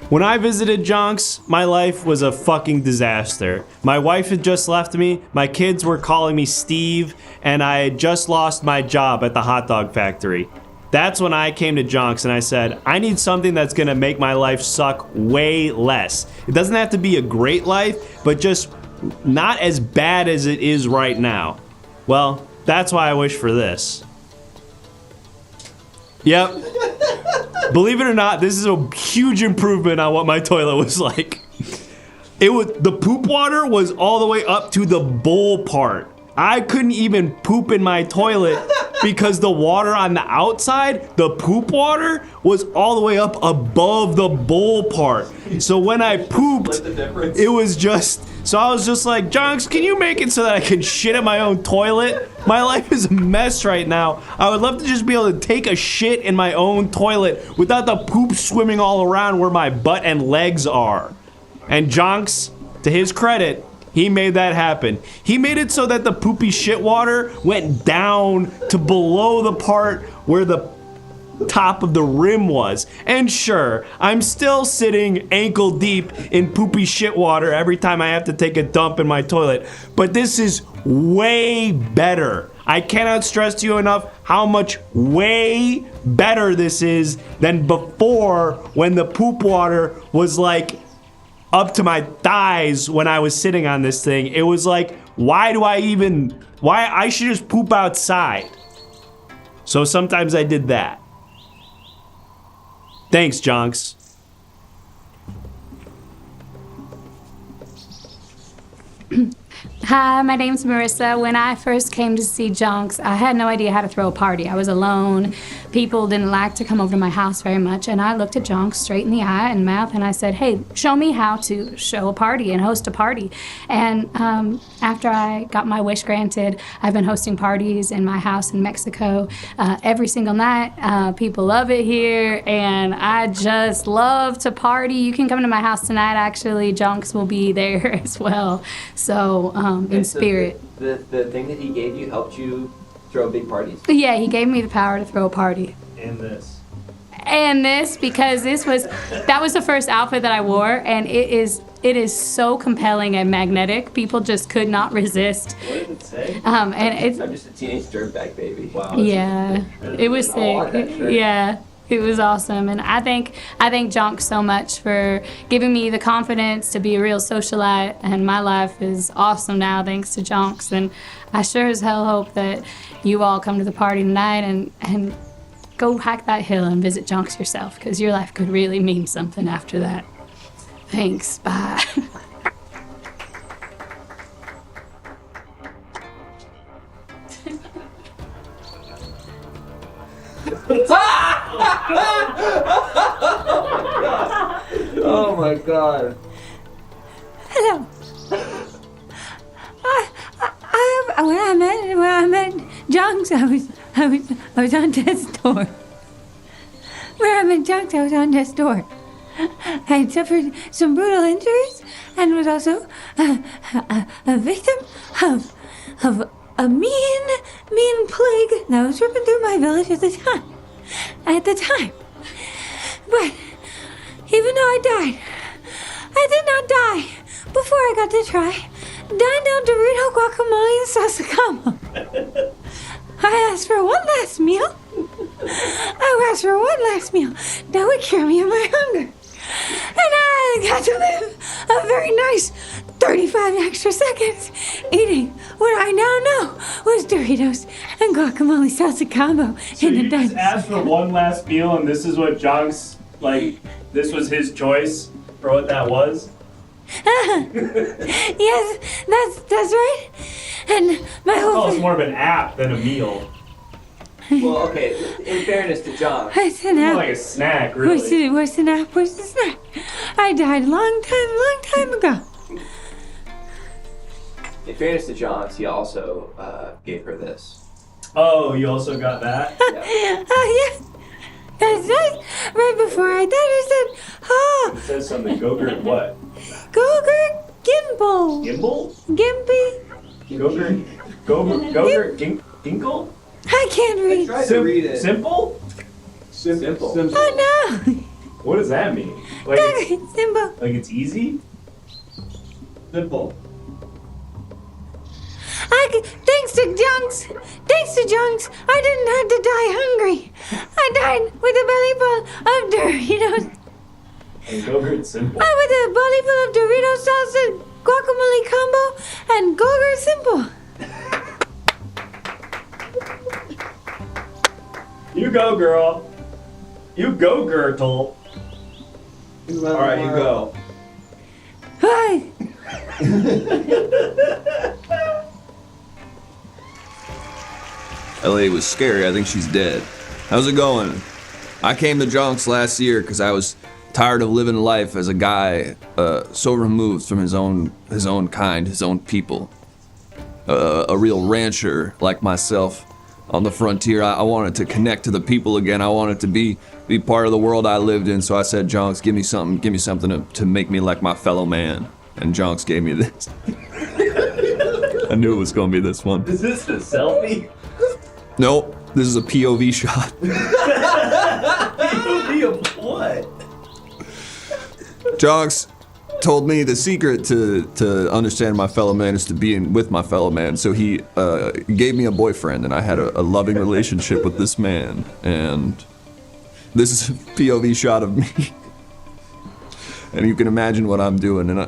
When I visited Jonks, my life was a fucking disaster. My wife had just left me, my kids were calling me Steve, and I had just lost my job at the hot dog factory. That's when I came to Jonks and I said, I need something that's gonna make my life suck way less. It doesn't have to be a great life, but just not as bad as it is right now. Well, that's why I wish for this. Yep. Believe it or not, this is a huge improvement on what my toilet was like. The poop water was all the way up to the bowl part. I couldn't even poop in my toilet because the water on the outside, the poop water, was all the way up above the bowl part. So when I pooped, it was just... So I was just like, Jonks, can you make it so that I can shit in my own toilet? My life is a mess right now. I would love to just be able to take a shit in my own toilet without the poop swimming all around where my butt and legs are. And Jonks, to his credit, he made that happen. He made it so that the poopy shit water went down to below the part where the top of the rim was. And sure, I'm still sitting ankle deep in poopy shit water every time I have to take a dump in my toilet. But this is way better. I cannot stress to you enough how much way better this is than before, when the poop water was like up to my thighs when I was sitting on this thing. It was like, why I should just poop outside. So sometimes I did that. Thanks, Jonks. Hi, my name's Marissa. When I first came to see Jonks, I had no idea how to throw a party. I was alone. People didn't like to come over to my house very much, and I looked at Jonks straight in the eye and mouth, and I said, hey, show me how to show a party and host a party. And after I got my wish granted, I've been hosting parties in my house in Mexico every single night. People love it here, and I just love to party. You can come to my house tonight, actually. Jonks will be there as well. So, in spirit. The thing that he gave you helped you throw big parties? Yeah, he gave me the power to throw a party. And this. And this, because that was the first outfit that I wore, and it is so compelling and magnetic. People just could not resist. What did it say? And it's... I'm just a teenage dirtbag baby. Wow. Yeah, it was sick. Yeah. It was awesome, and I thank Jonks so much for giving me the confidence to be a real socialite, and my life is awesome now thanks to Jonks, and I sure as hell hope that you all come to the party tonight and go hike that hill and visit Jonks yourself, because your life could really mean something after that. Thanks, bye. Oh my god. Hello. When I met Jonks, I was on death's door. When I met Jonks, I was on death's door. I had suffered some brutal injuries and was also a victim of a mean plague that was ripping through my village at the time. But even though I died, I did not die before I got to try Dino Dorito Guacamole and Salsa Combo. I asked for one last meal. That would cure me of my hunger. And I got to live a very nice 35 extra seconds eating what I now know was Doritos and guacamole salsa combo So in the you just dice. asked for one last meal, and this is what Jonks, this was his choice for what that was? Yes, that's right. And my whole it's more of an app than a meal. Well, okay, in fairness to John. It's an app. More like a snack, really. Where's the app? Where's the snack? I died a long time ago. In fairness to John, he also gave her this. Oh, you also got that? Oh, yeah. That's right. Right before I died, I said, It says something. Gogurt what? Gogurt Gimbal. Gimbal? Gimpy. Gogurt Ginkle? I can't read. Try to read it. Simple? Simple. Oh, no. What does that mean? Simple. Like it's easy? Simple. Thanks to Jonks, I didn't have to die hungry. I died with a belly full of Doritos. And Gogurt Simple. With a belly full of Doritos salsa, guacamole combo, and Gogurt Simple. You go, girl. You go, Gertle. All right, you go. Hi. LA was scary. I think she's dead. How's it going? I came to Jonks last year because I was tired of living life as a guy so removed from his own kind, his own people. A real rancher like myself on the frontier. I wanted to connect to the people again. I wanted to be part of the world I lived in. So I said, Jonks, give me something to make me like my fellow man. And Jonks gave me this. I knew it was gonna be this one. Is this a selfie? Nope, this is a POV shot. POV of what? Jonks told me the secret to understand my fellow man is to be with my fellow man. So he gave me a boyfriend, and I had a loving relationship with this man. And this is a POV shot of me. And you can imagine what I'm doing. And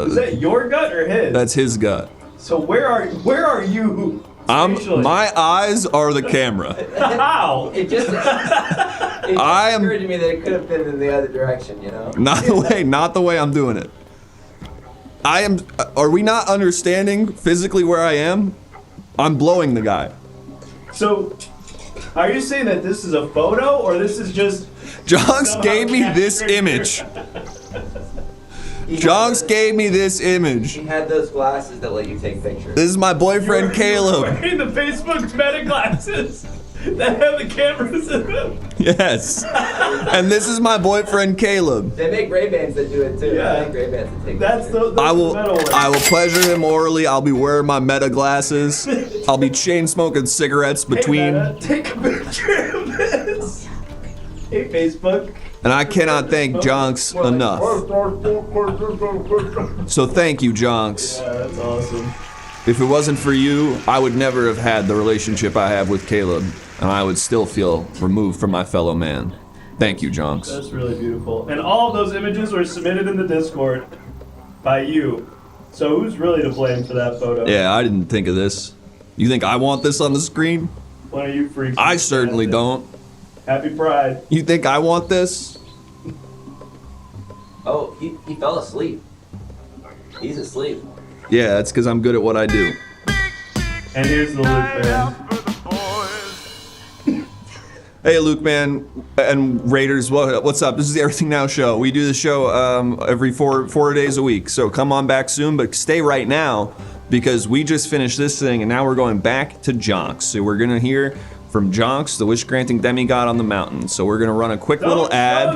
is that your gut or his? That's his gut. So where are you? My eyes are the camera. How? It just occurred to me that it could have been in the other direction, you know? Not the way I'm doing it. Are we not understanding physically where I am? I'm blowing the guy. So, are you saying that this is a photo, or this is just... Jonks gave me this image. Jonks gave me this image. He had those glasses that let you take pictures. This is my boyfriend, Caleb. You're wearing the Facebook meta glasses that have the cameras in them. Yes. And this is my boyfriend, Caleb. They make Ray-Bans that do it too. Yeah. They make Ray-Bans that take That's pictures. the metal one. I will pleasure him orally. I'll be wearing my meta glasses. I'll be chain smoking cigarettes between. Hey, Meta, take a picture of this. Hey, Facebook. And I cannot thank Jonks enough. So thank you, Jonks. Yeah, that's awesome. If it wasn't for you, I would never have had the relationship I have with Caleb, and I would still feel removed from my fellow man. Thank you, Jonks. That's really beautiful. And all of those images were submitted in the Discord by you. So who's really to blame for that photo? Yeah, I didn't think of this. You think I want this on the screen? One of you freaks. I certainly don't. Happy Pride. You think I want this? Oh, he fell asleep. He's asleep. Yeah, that's because I'm good at what I do. And here's the Luke band. Hey, Luke, man, and Raiders, what's up? This is the Everything Now show. We do the show every four days a week, so come on back soon, but stay right now because we just finished this thing, and now we're going back to Jonks. So we're going to hear from Jonks, the wish-granting demigod on the mountain. So we're going to run a quick little ad.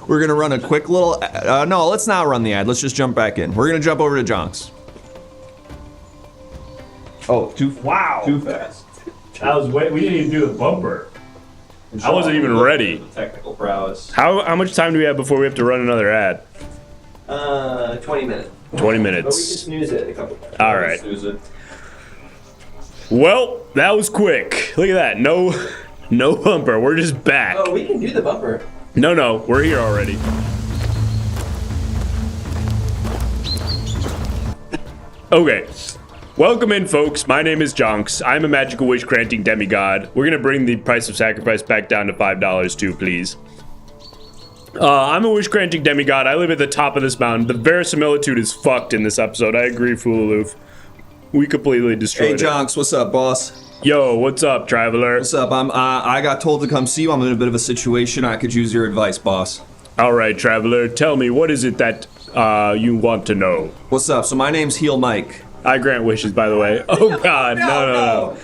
We're going to run a quick little... no, let's not run the ad. Let's just jump back in. We're going to jump over to Jonks. Oh, too fast. I was waiting. We didn't even do the bumper. I wasn't even ready. Technical prowess. How much time do we have before we have to run another ad? 20 minutes. 20 But we minutes. can snooze it a couple times. All right. Snooze it. Well, that was quick. Look at that. No bumper. We're just back. Oh, we can do the bumper. No, we're here already. Okay. Welcome in, folks. My name is Jonks. I'm a magical wish-granting demigod. We're gonna bring the price of sacrifice back down to $5 too, please. I'm a wish-granting demigod. I live at the top of this mountain. The verisimilitude is fucked in this episode. I agree, Fululoof. We completely destroyed it. Hey, Jonks, what's up, boss? Yo, what's up, traveler? What's up? I got told to come see you. I'm in a bit of a situation. I could use your advice, boss. All right, traveler. Tell me, what is it that you want to know? What's up? So my name's Heel Mike. I grant wishes, by the way. Oh God, no.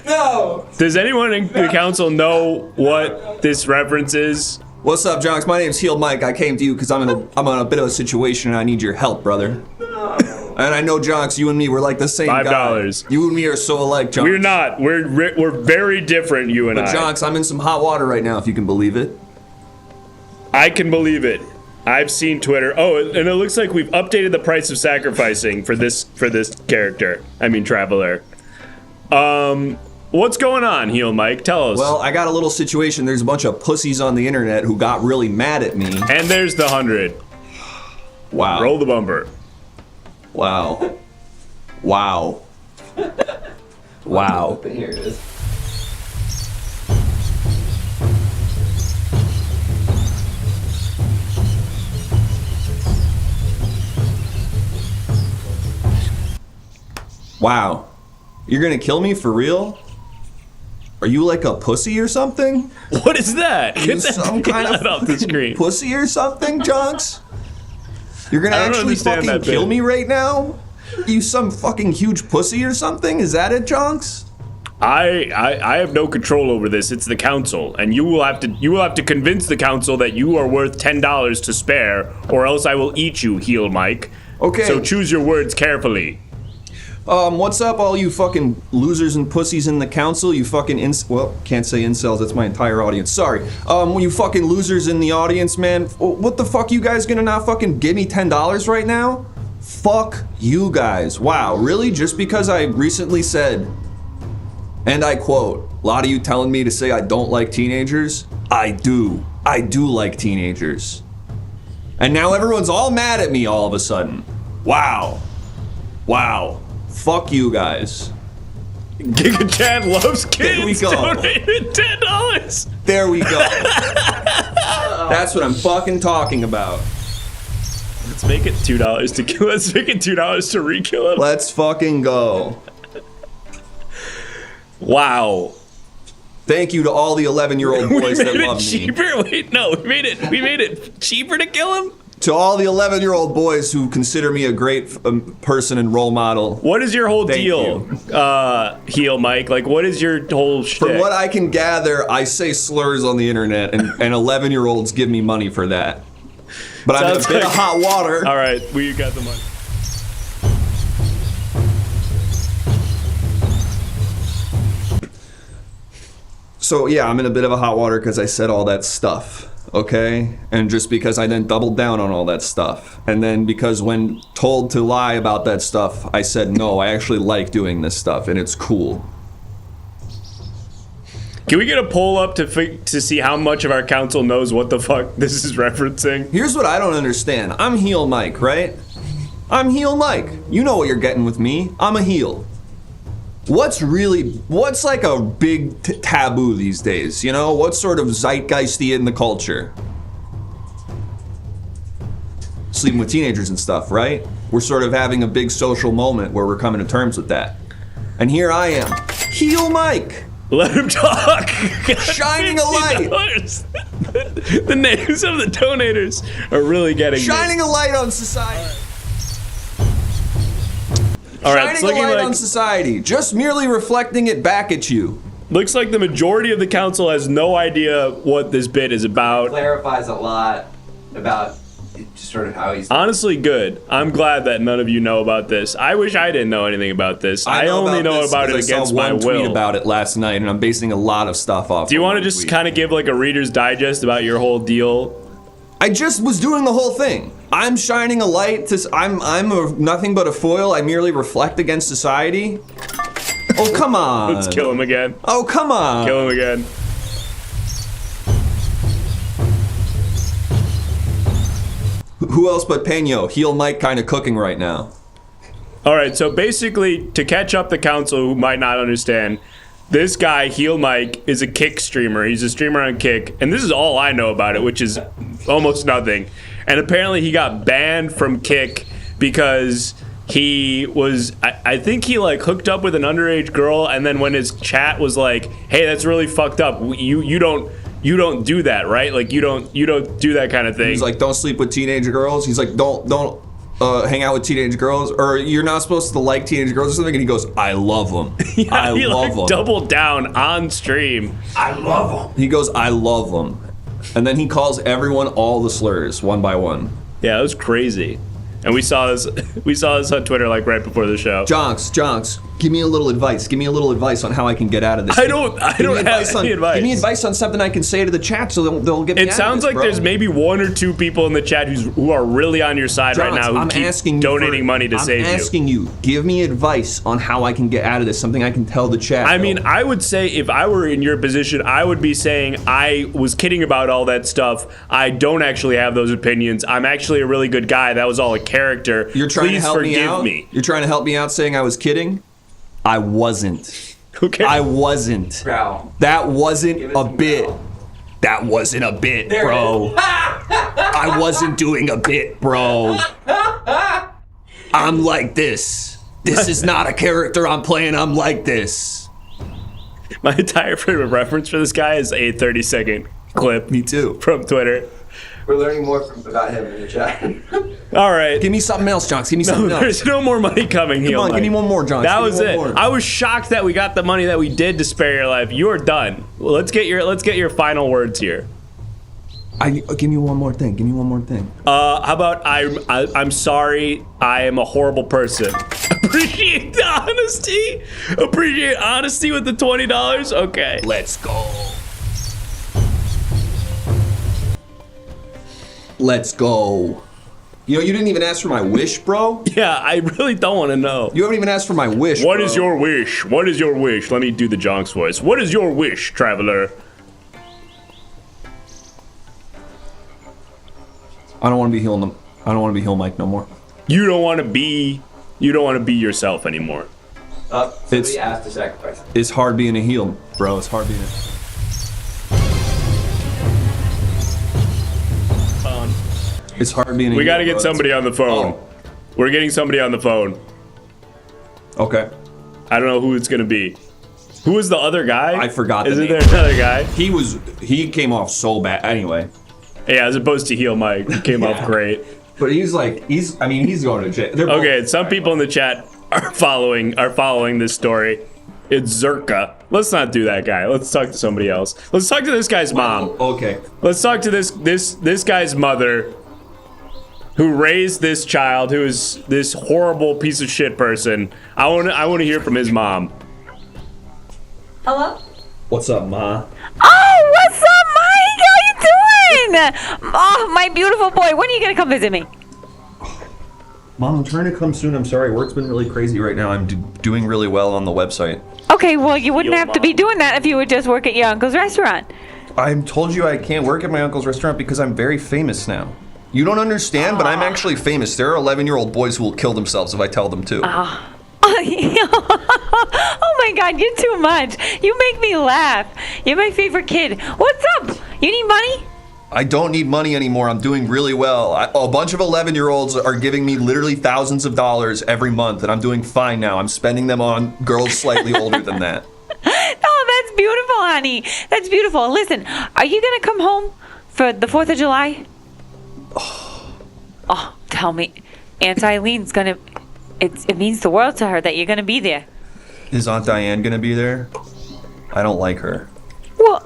Does anyone in the council know what this reference is? What's up, Jonks? My name's Heel Mike. I came to you because I'm in a bit of a situation and I need your help, brother. And I know, Jonks, you and me, we're like the same guy. $5. You and me are so alike, Jonks. We're not. We're very different, you and But I. Jonks, I'm in some hot water right now, if you can believe it. I can believe it. I've seen Twitter. Oh, and it looks like we've updated the price of sacrificing for this character. I mean, traveler. What's going on, Heel Mike? Tell us. Well, I got a little situation. There's a bunch of pussies on the internet who got really mad at me. And there's the 100. Wow. Roll the bumper. Wow. Wow. Wow. Here it is. Wow. You're gonna kill me for real? Are you like a pussy or something? What is that? Get some kind of off the screen. Pussy or something, Jonks? You're gonna actually fucking kill me right now? You some fucking huge pussy or something? Is that it, Jonks? I have no control over this. It's the council, and you will have to convince the council that you are worth $10 to spare, or else I will eat you, Heel Mike. Okay. So choose your words carefully. What's up, all you fucking losers and pussies in the council? You fucking well, can't say incels. That's my entire audience. Sorry. You fucking losers in the audience, man. What the fuck? You guys gonna not fucking give me $10 right now? Fuck you guys. Wow, really? Just because I recently said, and I quote, a lot of you telling me to say I don't like teenagers. I do. I do like teenagers. And now everyone's all mad at me all of a sudden. Wow. Wow. Fuck you guys. Giga Chad loves kids. There we go. Donated $10. There we go. That's what I'm fucking talking about. Let's make it $2 to kill. Let's make it $2 to re-kill him. Let's fucking go. Wow. Thank you to all the 11-year-old boys that love me. Cheaper? Wait, no, we made it cheaper to kill him? To all the 11-year-old boys who consider me a great person and role model. What is your whole deal, Heel Mike? Like, what is your whole shtick? From what I can gather, I say slurs on the internet, and 11-year-olds give me money for that. But I'm in a bit of hot water. All right, we got the money. So yeah, I'm in a bit of a hot water because I said all that stuff, okay? And just because I then doubled down on all that stuff. And then because when told to lie about that stuff, I said, no, I actually like doing this stuff and it's cool. Can we get a poll up to see how much of our council knows what the fuck this is referencing? Here's what I don't understand. I'm Heel Mike, right? I'm Heel Mike. You know what you're getting with me. I'm a heel. What's like a big taboo these days, you know? What's sort of zeitgeisty in the culture? Sleeping with teenagers and stuff, right? We're sort of having a big social moment where we're coming to terms with that. And here I am, Heel Mike. Let him talk. Shining a light. The names of the donators are really getting Shining a light on society. All right, Shining a light on society, just merely reflecting it back at you. Looks like the majority of the council has no idea what this bit is about. Clarifies a lot about just sort of how he's... Honestly, good. I'm glad that none of you know about this. I wish I didn't know anything about this. I only know about it against my will. I saw one tweet about it last night, and I'm basing a lot of stuff off. Do you want to just kind of give like a Reader's Digest about your whole deal? I just was doing the whole thing. I'm shining a light to. I'm nothing but a foil. I merely reflect against society. Oh, come on. Let's kill him again. Oh, come on. Kill him again. Who else but Peño? Heel Mike kind of cooking right now. All right, so basically, to catch up the council who might not understand, this guy, Heel Mike, is a Kick streamer. He's a streamer on Kick, and this is all I know about it, which is almost nothing. And apparently he got banned from Kick because he was, I think he like hooked up with an underage girl, and then when his chat was like, hey, that's really fucked up. You don't do that, right? Like you don't do that kind of thing. He's like, don't sleep with teenage girls. He's like, don't hang out with teenage girls, or you're not supposed to like teenage girls or something. And he goes, I love them. Yeah, I love them. Doubled down on stream. I love them. He goes, I love them. And then he calls everyone all the slurs one by one. Yeah, it was crazy. And we saw this on Twitter like right before the show. Jonks, give me a little advice. Give me a little advice on how I can get out of this. I don't have any advice. Give me advice on something I can say to the chat so they'll get me out of this, It sounds like there's maybe one or two people in the chat who are really on your side right now who keep donating money to save you. I'm asking you, give me advice on how I can get out of this, something I can tell the chat. I mean, I would say if I were in your position, I would be saying I was kidding about all that stuff. I don't actually have those opinions. I'm actually a really good guy. That was all a character. You're trying Please to help me out? forgive me. You're trying to help me out saying I was kidding? I wasn't. Okay. I wasn't. Growl. That wasn't a bit. That wasn't a bit, bro. I wasn't doing a bit, bro. I'm like this. This is not a character I'm playing. I'm like this. My entire frame of reference for this guy is a 30-second clip. Me too. From Twitter. We're learning more about him in the chat. All right. Give me something else, Jonks. Give me something else. There's no more money coming. Come on, give me one more, Jonks. That was it. I was shocked that we got the money that we did to spare your life. You're done. Well, let's get your final words here. Give me one more thing. Give me one more thing. How about I'm sorry. I am a horrible person. Appreciate the honesty. Appreciate honesty with the $20. Okay. Let's go. Let's go. You know, you didn't even ask for my wish, bro. Yeah, I really don't want to know. You haven't even asked for my wish, What bro. is your wish? What is your wish? Let me do the Jonks voice. What is your wish, traveler? I don't want to be healing them. I don't want to be Heel Mike no more. You don't want to be yourself anymore. Somebody asked to sacrifice. It's hard being a heel, bro. It's hard being a... It's hard being a We heel, got to get bro. somebody on the phone. Oh. We're getting somebody on the phone. Okay. I don't know who it's going to be. Who was the other guy? I forgot the Isn't name. there another guy? He came off so bad. Anyway. Yeah, as opposed to Heel Mike. He came off great. But he's going to jail. Okay, some people in the chat are following this story. It's Zerka. Let's not do that guy. Let's talk to somebody else. Let's talk to this guy's mom. Okay. Let's talk to this guy's mother, who raised this child, who is this horrible piece of shit person. I want to hear from his mom. Hello? What's up, Ma? Oh, what's up, Mike? How you doing? Oh, my beautiful boy. When are you gonna come visit me? Mom, I'm trying to come soon. I'm sorry. Work's been really crazy right now. I'm doing really well on the website. Okay, well, you wouldn't have to be doing that if you would just work at your uncle's restaurant. I told you I can't work at my uncle's restaurant because I'm very famous now. You don't understand, but I'm actually famous. There are 11-year-old boys who will kill themselves if I tell them to. Oh my God, you're too much. You make me laugh. You're my favorite kid. What's up? You need money? I don't need money anymore. I'm doing really well. A bunch of 11-year-olds are giving me literally thousands of dollars every month, and I'm doing fine now. I'm spending them on girls slightly older than that. Oh, that's beautiful, honey. That's beautiful. Listen, are you going to come home for the 4th of July? Oh, tell me. Aunt Eileen's going to... It means the world to her that you're going to be there. Is Aunt Diane gonna be there? I don't like her. Well,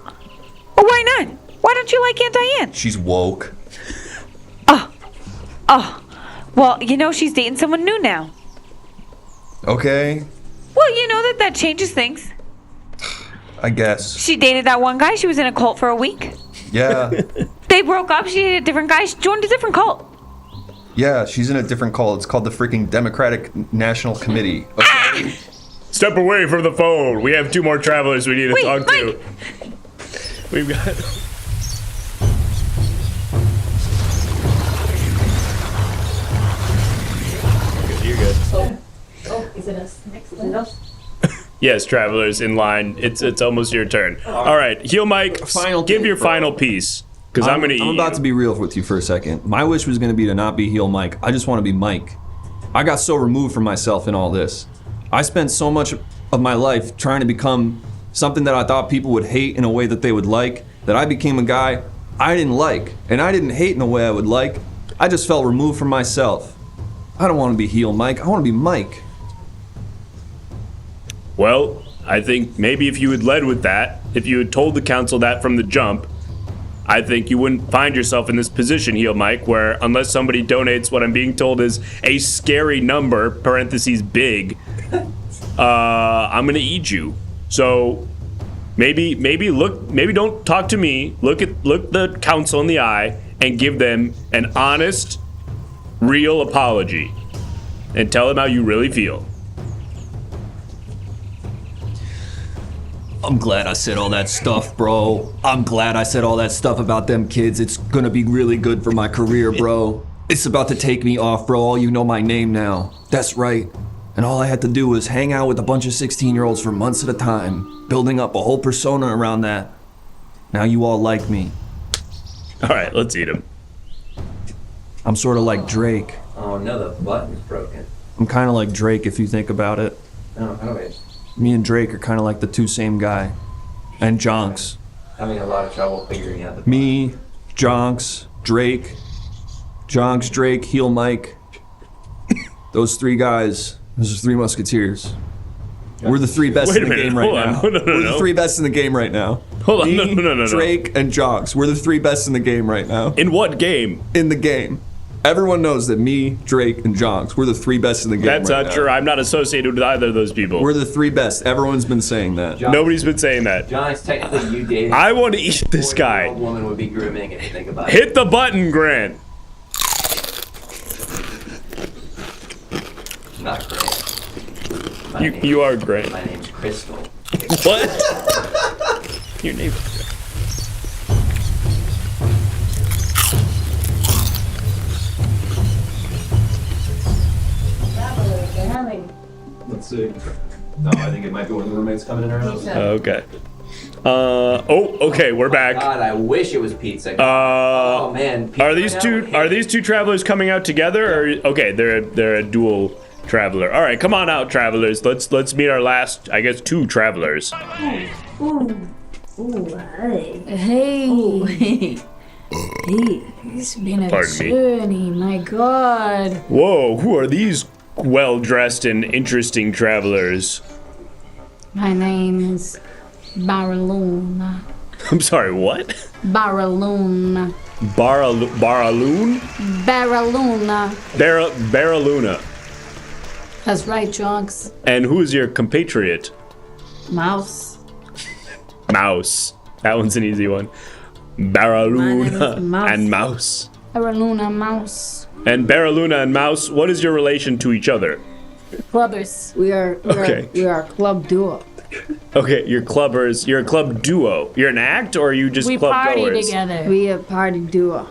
why not? Why don't you like Aunt Diane? She's woke. Oh. Well, you know she's dating someone new now. Okay, Well, you know that changes things. I guess. She dated that one guy. She was in a cult for a week. Yeah. They broke up. She dated a different guy. She joined a different cult. Yeah, she's in a different cult. It's called the freaking Democratic National Committee. Okay. Step away from the phone. We have 2 more travelers we need to talk to. We've got... You're good. Oh, is it us next window? Yes, travelers in line. It's almost your turn. All right, Heel Mike, give your final piece, because I'm gonna eat. I'm about to be real with you for a second. My wish was gonna be to not be Heel Mike. I just want to be Mike. I got so removed from myself in all this. I spent so much of my life trying to become something that I thought people would hate in a way that they would like, that I became a guy I didn't like, and I didn't hate in a way I would like. I just felt removed from myself. I don't want to be Heel Mike. I want to be Mike. Well, I think maybe if you had led with that, if you had told the council that from the jump, I think you wouldn't find yourself in this position, Heel Mike, where unless somebody donates what I'm being told is a scary number, parentheses big, I'm gonna eat you. So maybe don't talk to me. Look the council in the eye and give them an honest, real apology, and tell them how you really feel. I'm glad I said all that stuff, bro. I'm glad I said all that stuff about them kids. It's gonna be really good for my career, bro. It's about to take me off, bro. All you know my name now. That's right. And all I had to do was hang out with a bunch of 16-year-olds for months at a time, building up a whole persona around that. Now you all like me. All right, let's eat him. I'm sort of like Drake. Oh no, the button's broken. I'm kind of like Drake if you think about it. No, how is? Me and Drake are kind of like the two same guy. And Jonks. Having a lot of trouble figuring out the. Me, Jonks, Drake. Jonks, Drake, Heel Mike. Those three guys. Those are three musketeers. We're the three best in the game right now. Hold on. We're the three best in the game right now. Hold on. Me, No. Drake, and Jonks. We're the three best in the game right now. In what game? In the game. Everyone knows that me, Drake, and Jonks, we're the three best in the game. That's right not now. true. I'm not associated with either of those people. We're the three best. Everyone's been saying that. Nobody's been saying that. John, it's technically you dating. I want to eat this guy. A woman would be grooming if you think about it. Hit the button, Grant. Not great. You are Grant. My name's Crystal. What? Your name. Let's see. No, I think it might be one of the roommates coming in our house. Okay. Okay, we're back. God, I wish it was pizza. Oh man, pizza are these two travelers coming out together? Or okay, they're a dual traveler. All right, come on out, travelers. Let's meet our last, I guess, two travelers. Ooh, hey. Hey. It's been a Pardon me. journey, my God. Whoa, who are these well-dressed and interesting travelers? My name is Baraloon. I'm sorry, what? Baraloon. Baraloon? Baraloon. Baraluna. That's right, Jonks. And who is your compatriot? Mouse. Mouse. That one's an easy one. Baraluna and Mouse. Baraluna, Mouse. And Baraluna and Mouse, what is your relation to each other? Clubbers. We are a club duo. Okay, you're clubbers. You're a club duo. You're an act, or are you just We club party goers? together. We a party duo.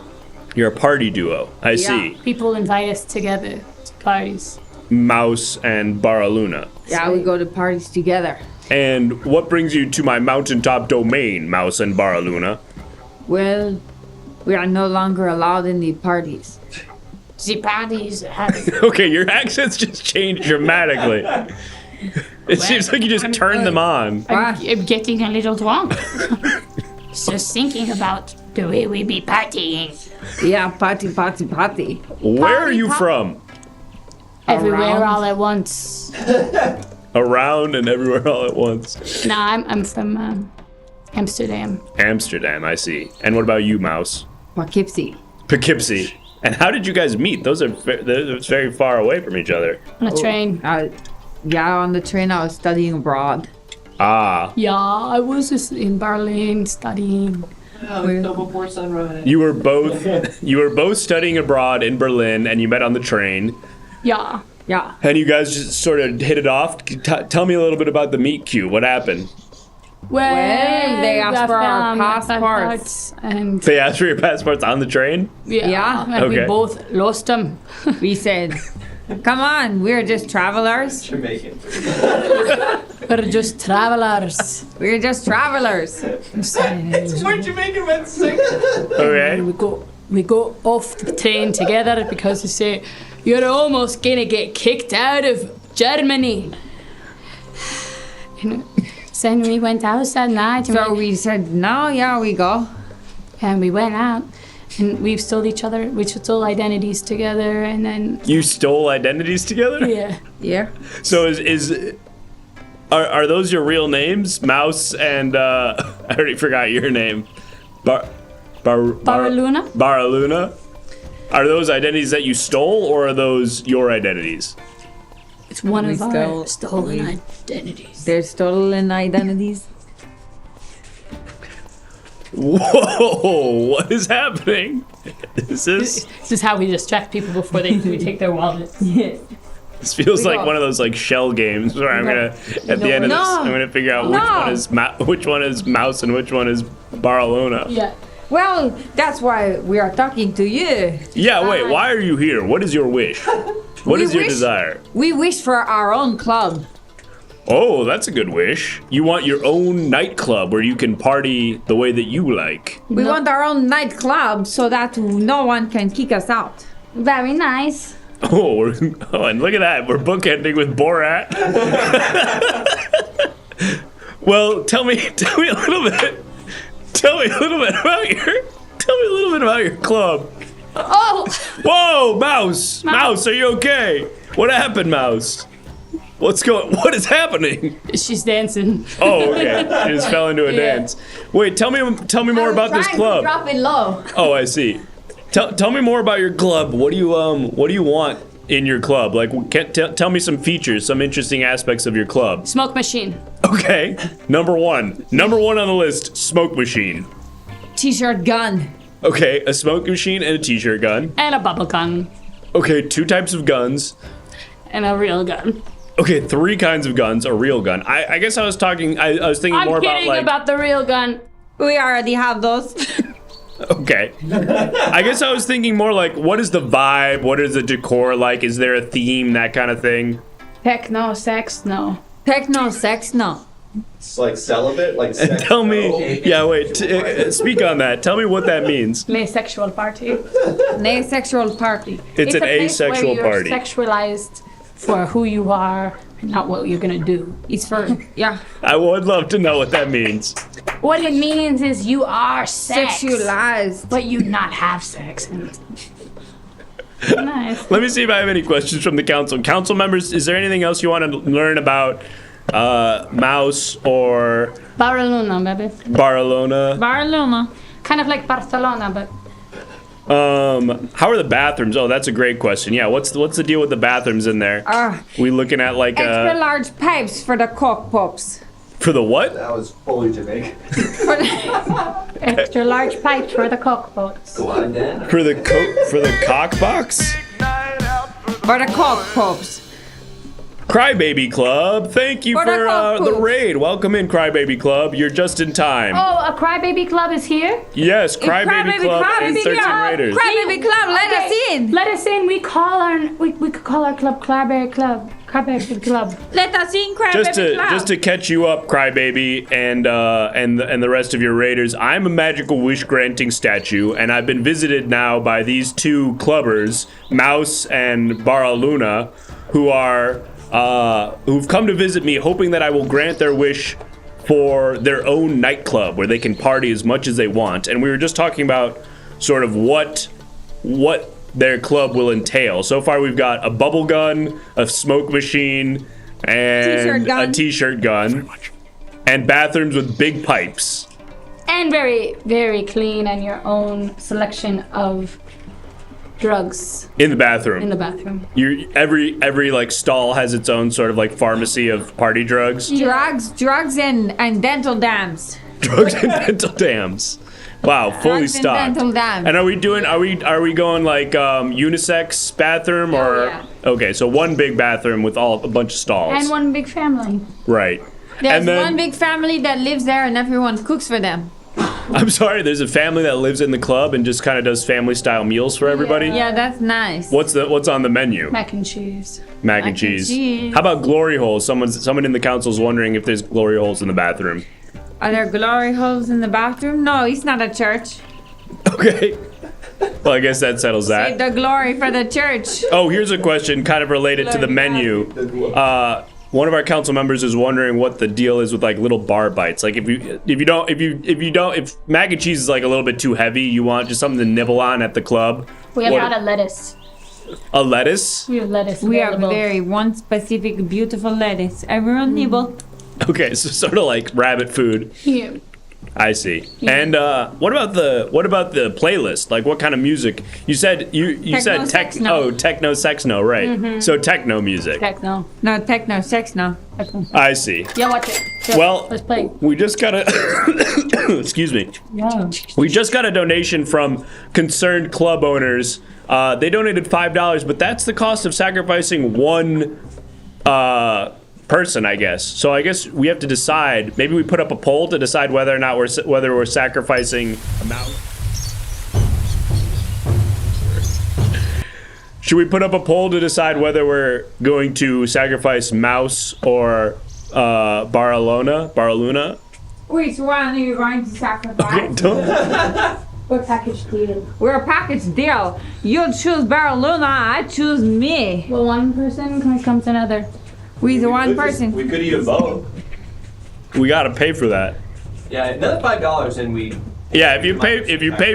You're a party duo. I see. People invite us together to parties. Mouse and Baraluna. Yeah, we go to parties together. And what brings you to my mountaintop domain, Mouse and Baraluna? Well, we are no longer allowed in the parties. The parties have... Okay, your accents just changed dramatically. It seems like you just turned them on. I'm getting a little drunk. Just thinking about the way we be partying. Yeah, party. Where are you from? Everywhere all at once. Around and everywhere all at once. No, I'm from Amsterdam. Amsterdam, I see. And what about you, Mouse? Poughkeepsie. Poughkeepsie. And how did you guys meet? Those are very far away from each other. On a train. Yeah, on the train I was studying abroad. Ah. Yeah, I was just in Berlin studying. Double before sunrise. You were both studying abroad in Berlin, and you met on the train. Yeah. Yeah. And you guys just sort of hit it off. Tell me a little bit about the meet cute. What happened? Well, they asked for our passports. And They asked for your passports on the train? Yeah. And we Okay. both lost them. We said, come on, we're just travelers. Jamaican. We're just travelers. We're just travelers. It's more Jamaican men sing. Okay. We go off the train together because they say, you're almost gonna get kicked out of Germany. And then we went out that night. So we said, no, yeah, we go. And we went out. And we stole identities together, and then... You stole identities together? Yeah. Yeah. So are those your real names? Mouse and, I already forgot your name. Baraluna? Baraluna? Are those identities that you stole, or are those your identities? It's one We of our stole- stolen we- identities. They're stolen identities. Whoa, what is happening? This is how we distract people before we take their wallets. Yeah. This feels We like got- one of those like shell games where I'm gonna at the end of this No. I'm gonna figure out No. which one is Mouse and which one is Baraluna. Yeah. Well, that's why we are talking to you. Yeah, wait, why are you here? What is your wish? What We is your wish- desire? We wish for our own club. Oh, that's a good wish. You want your own nightclub where you can party the way that you like. We want our own nightclub so that no one can kick us out. Very nice. Oh, and look at that. We're bookending with Borat. Well, tell me a little bit. Tell me a little bit about your club. Oh! Whoa, Mouse! Mouse, are you okay? What happened, Mouse? What is happening? She's dancing. Oh, okay. She just fell into a dance. Wait, tell me more about this club. Drop it low. Oh, I see. Tell me more about your club. What do you want in your club? Like, tell me some features, some interesting aspects of your club. Smoke machine. Okay. Number one on the list, smoke machine. T-shirt gun. Okay, a smoke machine and a t-shirt gun. And a bubble gun. Okay, 2 types of guns. And a real gun. Okay, 3 kinds of guns, a real gun. I guess I was thinking more about like... about the real gun. We already have those. Okay. I guess I was thinking more like, what is the vibe? What is the decor like? Is there a theme, that kind of thing? Techno sex, no. Techno sex, no. It's like celibate, like sex. Tell me, yeah, wait, speak on that. Tell me what that means. An asexual party. An asexual party. It's an a place asexual where party. You're sexualized for who you are, not what you're gonna do. It's for, yeah. I would love to know what that means. What it means is you are sexualized, but you not have sex. Nice. Let me see if I have any questions from the council. Council members, is there anything else you want to learn about Mouse or Barcelona, baby. Barcelona? Kind of like Barcelona, but how are the bathrooms? Oh, that's a great question. Yeah, what's the deal with the bathrooms in there? We looking at like extra large pipes for the cock pops. For the what? That was fully Jamaican. Extra large pipes for the cock boats. For the cock box? For the cock pops. Crybaby Club, thank you for the raid. Welcome in, Crybaby Club. You're just in time. Oh, a Crybaby Club is here? Yes, Crybaby Club and 13 Raiders. Crybaby Club, let us in. Let us in. We could call our club Crybaby Club. Crybaby Club. Let us in, Crybaby Club. Just to catch you up, Crybaby, and the rest of your raiders. I'm a magical wish granting statue, and I've been visited now by these 2 clubbers, Mouse and Baraluna, who've come to visit me, hoping that I will grant their wish for their own nightclub where they can party as much as they want. And we were just talking about sort of what their club will entail. So far, we've got a bubble gun, a smoke machine, and a t-shirt gun, and bathrooms with big pipes. And very, very clean, and your own selection of drugs in the bathroom. Every like stall has its own sort of like pharmacy of party drugs. Drugs and dental dams. Drugs and dental dams. Wow, fully stocked. And are we going like unisex bathroom or? Yeah. Okay, so one big bathroom with a bunch of stalls. And one big family. Right. There's one big family that lives there and everyone cooks for them. I'm sorry, there's a family that lives in the club and just kind of does family style meals for everybody? Yeah, that's nice. What's on the menu? Mac and cheese. Mac and cheese. How about glory holes? Someone in the council's wondering if there's glory holes in the bathroom. Are there glory holes in the bathroom? No, it's not a church. Okay. Well, I guess that settles that. Save the glory for the church. Oh, here's a question kind of related to the menu. One of our council members is wondering what the deal is with like little bar bites. Like if mac and cheese is like a little bit too heavy, you want just something to nibble on at the club. We have a lot of lettuce. A lettuce? We have lettuce. We have one specific beautiful lettuce. Everyone nibble. Okay, so sort of like rabbit food. Yeah. I see. Yeah. And what about the playlist? Like what kind of music? You said techno sexno, right? Mm-hmm. So techno music. Techno. No, techno sexno. I see. Yeah, watch it. Well, let's play. We just got a excuse me. Yeah. We just got a donation from concerned club owners. They donated $5, but that's the cost of sacrificing one person, I guess. So I guess we have to decide. Maybe we put up a poll to decide whether or not we're sacrificing a mouse. Should we put up a poll to decide whether we're going to sacrifice Mouse or Baraluna? Which one are you going to sacrifice? Okay, We're package deal. We're a package deal. You choose Baraluna, I choose me. Well, one person comes another. We the one person. We could eat them both. We gotta pay for that. Yeah, another $5 and we. Yeah, if you pay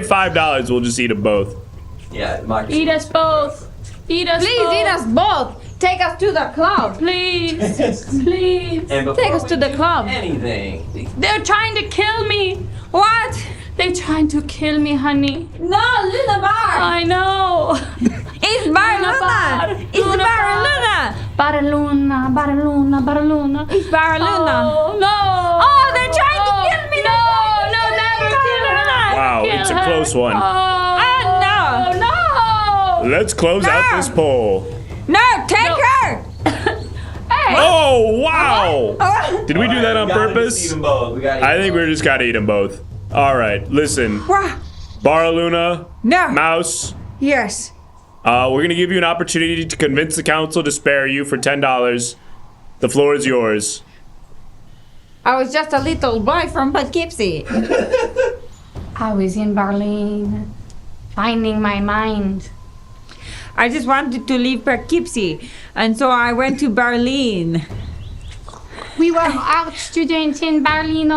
$5, we'll just eat them both. Yeah, democracy. Eat us both. Eat us Please both. eat us both. Take us to the club. Please. Please. And Take us to the club. Anything. They're trying to kill me. What? They're trying to kill me, honey. No, Luna Bar. I know. It's Baraluna. It's Baraluna. Baraluna, Baraluna, Baraluna. It's Baraluna. Oh, no. Oh, they're trying to kill me. No, never kill her. Wow, it's a close one. Oh, no. Let's close out this poll. No, take her. Oh, wow! Did we do that on purpose? Eat them both. I think we just gotta eat them both. All right, listen. Baraluna, No. Mouse, Yes. we're gonna give you an opportunity to convince the council to spare you for $10. The floor is yours. I was just a little boy from Poughkeepsie. I was in Berlin, finding my mind. I just wanted to leave Poughkeepsie, and so I went to Berlin. We were art students in Berlin.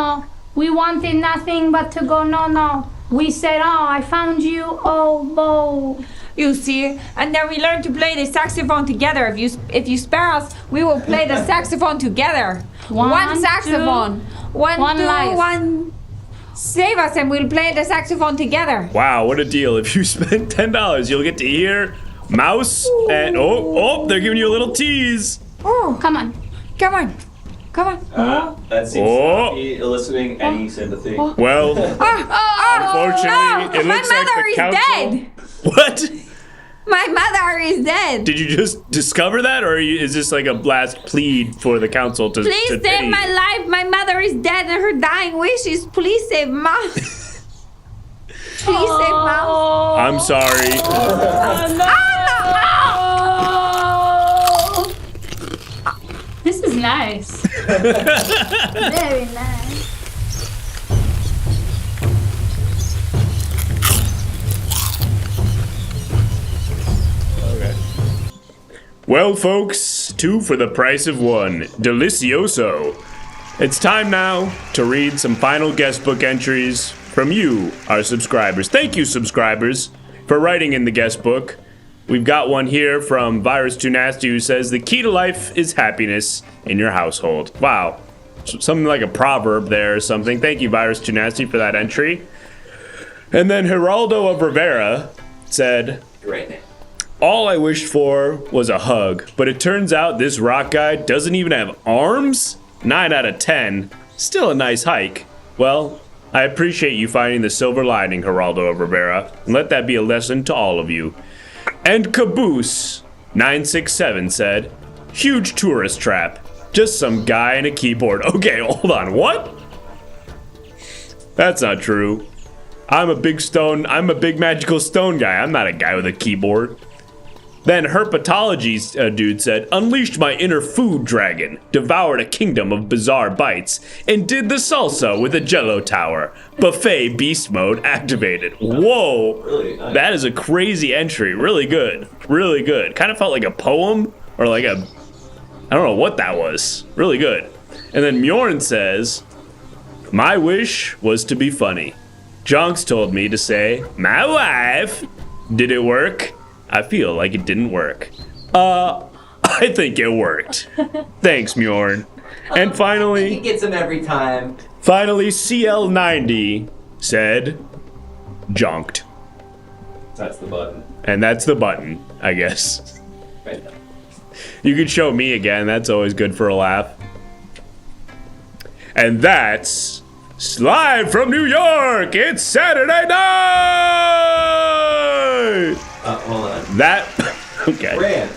We wanted nothing but to go no. We said, oh, I found you, oh, Bo. You see, and then we learned to play the saxophone together. If you spare us, we will play the saxophone together. One saxophone. One life. One. Save us, and we'll play the saxophone together. Wow, what a deal. If you spend $10, you'll get to hear Mouse and they're giving you a little tease. Oh, come on. That seems to be eliciting any sympathy. Well, unfortunately, it looks like the council. Dead. What? My mother is dead. Did you just discover that, or is this like a last plead for the council to Please to save pity? my life. My mother is dead, and her dying wish is please save Mom. Please save Mom. I'm sorry. This is nice. Very nice. Well, folks, 2 for the price of 1. Delicioso. It's time now to read some final guest book entries from you, our subscribers. Thank you, subscribers, for writing in the guest book. We've got one here from Virus Too Nasty who says, the key to life is happiness in your household. Wow. Something like a proverb there or something. Thank you, Virus Too Nasty, for that entry. And then Geraldo of Rivera said, Great. all I wished for was a hug, but it turns out this rock guy doesn't even have arms? 9 out of 10. Still a nice hike. Well, I appreciate you finding the silver lining, Geraldo of Rivera, and let that be a lesson to all of you. And Caboose 967 said, huge tourist trap. Just some guy and a keyboard. Okay, hold on, what? That's not true. I'm a big magical stone guy. I'm not a guy with a keyboard. Then Herpetology's dude said, unleashed my inner food dragon, devoured a kingdom of bizarre bites, and did the salsa with a jello tower. Buffet beast mode activated. Whoa, Really nice. that is a crazy entry. Really good, really good. Kind of felt like a poem or like I don't know what that was. Really good. And then Mjorn says, my wish was to be funny. Jonks told me to say, my wife. Did it work? I feel like it didn't work. I think it worked. Thanks, Mjorn. And finally, He gets them every time. finally, CL90 said, jonked. That's the button. And that's the button, I guess. Right. You could show me again. That's always good for a laugh. And that's live from New York. It's Saturday night. Hold on. That okay. Rand.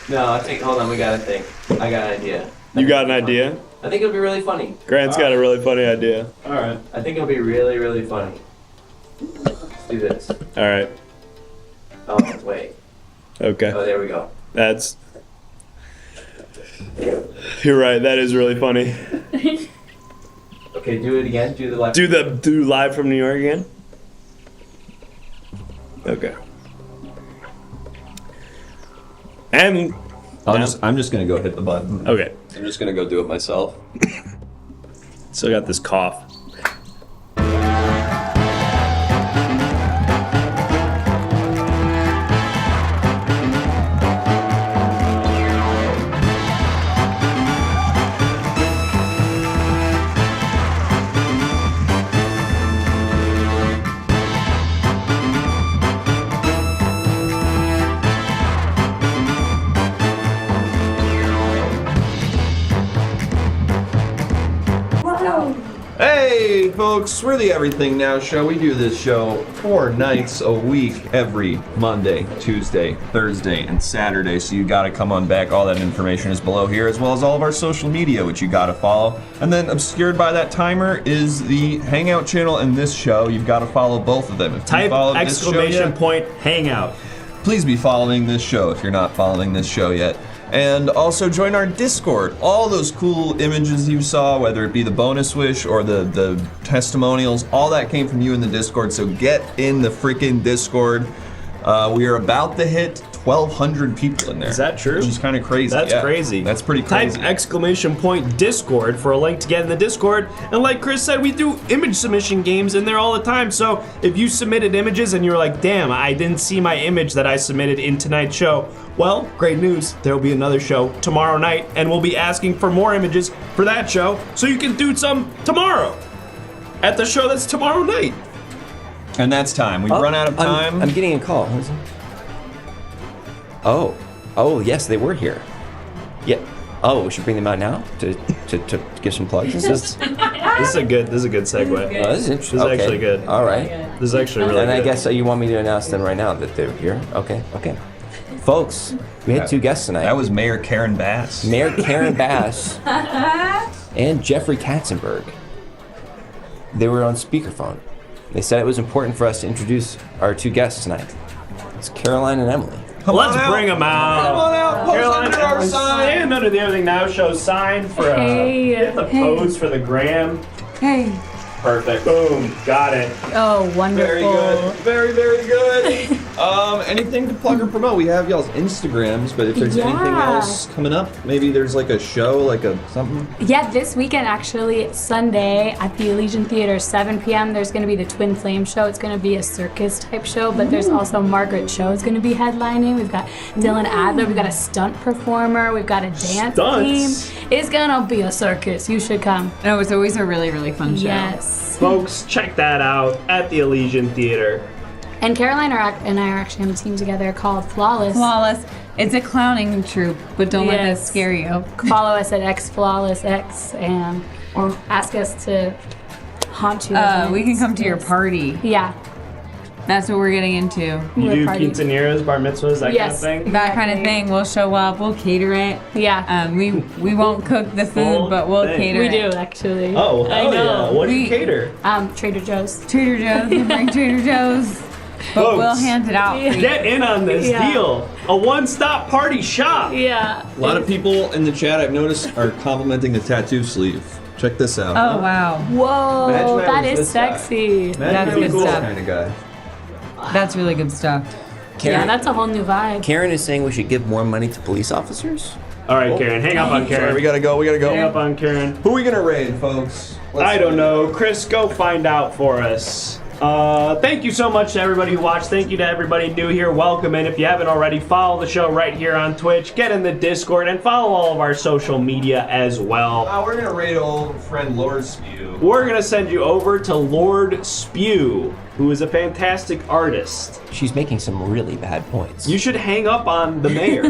No, I think. Hold on. We gotta think. I got an idea. You got an idea? I think it'll be really funny. Grant's got a really funny idea. All right. I think it'll be really, really funny. Let's do this. All right. Oh wait. Okay. Oh, there we go. That's. You're right. That is really funny. Okay, do it again. Do the left. Do live from New York again. Okay. And I'm just gonna go hit the button. Okay. I'm just gonna go do it myself. Still got this cough. Hey folks, we're the Everything Now Show. We do this show 4 nights a week, every Monday, Tuesday, Thursday, and Saturday. So you gotta come on back. All that information is below here, as well as all of our social media, which you gotta follow. And then obscured by that timer is the Hangout channel and this show. You've gotta follow both of them. If you Type followed this show exclamation yet, point Hangout. please be following this show if you're not following this show yet. And also join our Discord. All those cool images you saw, whether it be the bonus wish or the testimonials, all that came from you in the Discord, so get in the freaking Discord. We are about to hit 1,200 people in there. Is that true? Which is kind of crazy. That's yeah. crazy. That's pretty crazy. Type exclamation point Discord for a link to get in the Discord. And like Chris said, we do image submission games in there all the time. So if you submitted images and you were like, damn, I didn't see my image that I submitted in tonight's show, well, great news. There will be another show tomorrow night, and we'll be asking for more images for that show, so you can do some tomorrow at the show that's tomorrow night. And that's time. We've run out of time. I'm getting a call. Oh, yes, they were here. Yeah. Oh, we should bring them out now to give some plugs. This is a good segue. Oh, this is interesting. This is Okay. actually good. All right. This is actually really and good. I guess you want me to announce them right now that they're here. Okay. Folks, we had 2 guests tonight. That was Mayor Karen Bass. Mayor Karen Bass and Jeffrey Katzenberg. They were on speakerphone. They said it was important for us to introduce our 2 guests tonight. It's Caroline and Emily. Let's bring them out. Come on out. Pose Caroline, under our sign. Stand under the Everything Now Show sign for get the pose for the gram. Hey. Perfect. Boom. Got it. Oh, wonderful. Very good. Very, very good. Anything to plug or promote? We have y'all's Instagrams, but if there's anything else coming up, maybe there's like a show, like a something. Yeah, this weekend, actually, Sunday at the Elysian Theater, 7 p.m., there's going to be the Twin Flame show. It's going to be a circus type show, but there's also Margaret Cho is going to be headlining. We've got Dylan Adler. We've got a stunt performer. We've got a dance team. It's going to be a circus. You should come. No, it's always a really, really fun show. Yes. Folks, check that out at the Elysian Theater. And Caroline and I are actually on a team together called Flawless. Flawless. It's a clowning troupe, but don't let that scare you. Follow us at xflawlessx and or ask us to haunt you. We can come to your party. Yeah. That's what we're getting into. You do quinceañeras, bar mitzvahs, that kind of thing? That kind of thing. We'll show up. We'll cater it. Yeah. We won't cook the food, but we'll cater it. We do, actually. Oh, I hell know. yeah. What do you cater? Trader Joe's. Trader Joe's. We bring Trader Joe's. But Folks, we'll hand it out. For you. Get in on this deal. A one-stop party shop. Yeah. A lot of people in the chat I've noticed are complimenting the tattoo sleeve. Check this out. Oh, wow. Whoa, Imagine that was is this guy. sexy. That's good cool stuff. kind of guy. That's really good stuff. Yeah, that's a whole new vibe. Karen is saying we should give more money to police officers. All right, Karen, hang up on Karen. Sorry, we gotta go. Hang up on Karen. Who are we gonna raid, folks? I don't know. Chris, go find out for us. Thank you so much to everybody who watched. Thank you to everybody new here. Welcome in. If you haven't already, follow the show right here on Twitch. Get in the Discord and follow all of our social media as well. We're gonna raid old friend Lord Spew. We're gonna send you over to Lord Spew, who is a fantastic artist. She's making some really bad points. You should hang up on the mayor.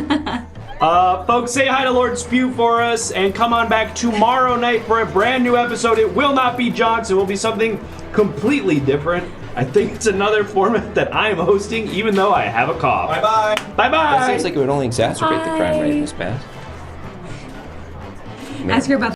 Folks, say hi to Lord Spew for us and come on back tomorrow night for a brand new episode. It will not be Jonks. It will be something completely different. I think it's another format that I am hosting, even though I have a cough. Bye-bye. Bye-bye. That seems like it would only exacerbate the crime rate, Miss Bass. Ask her about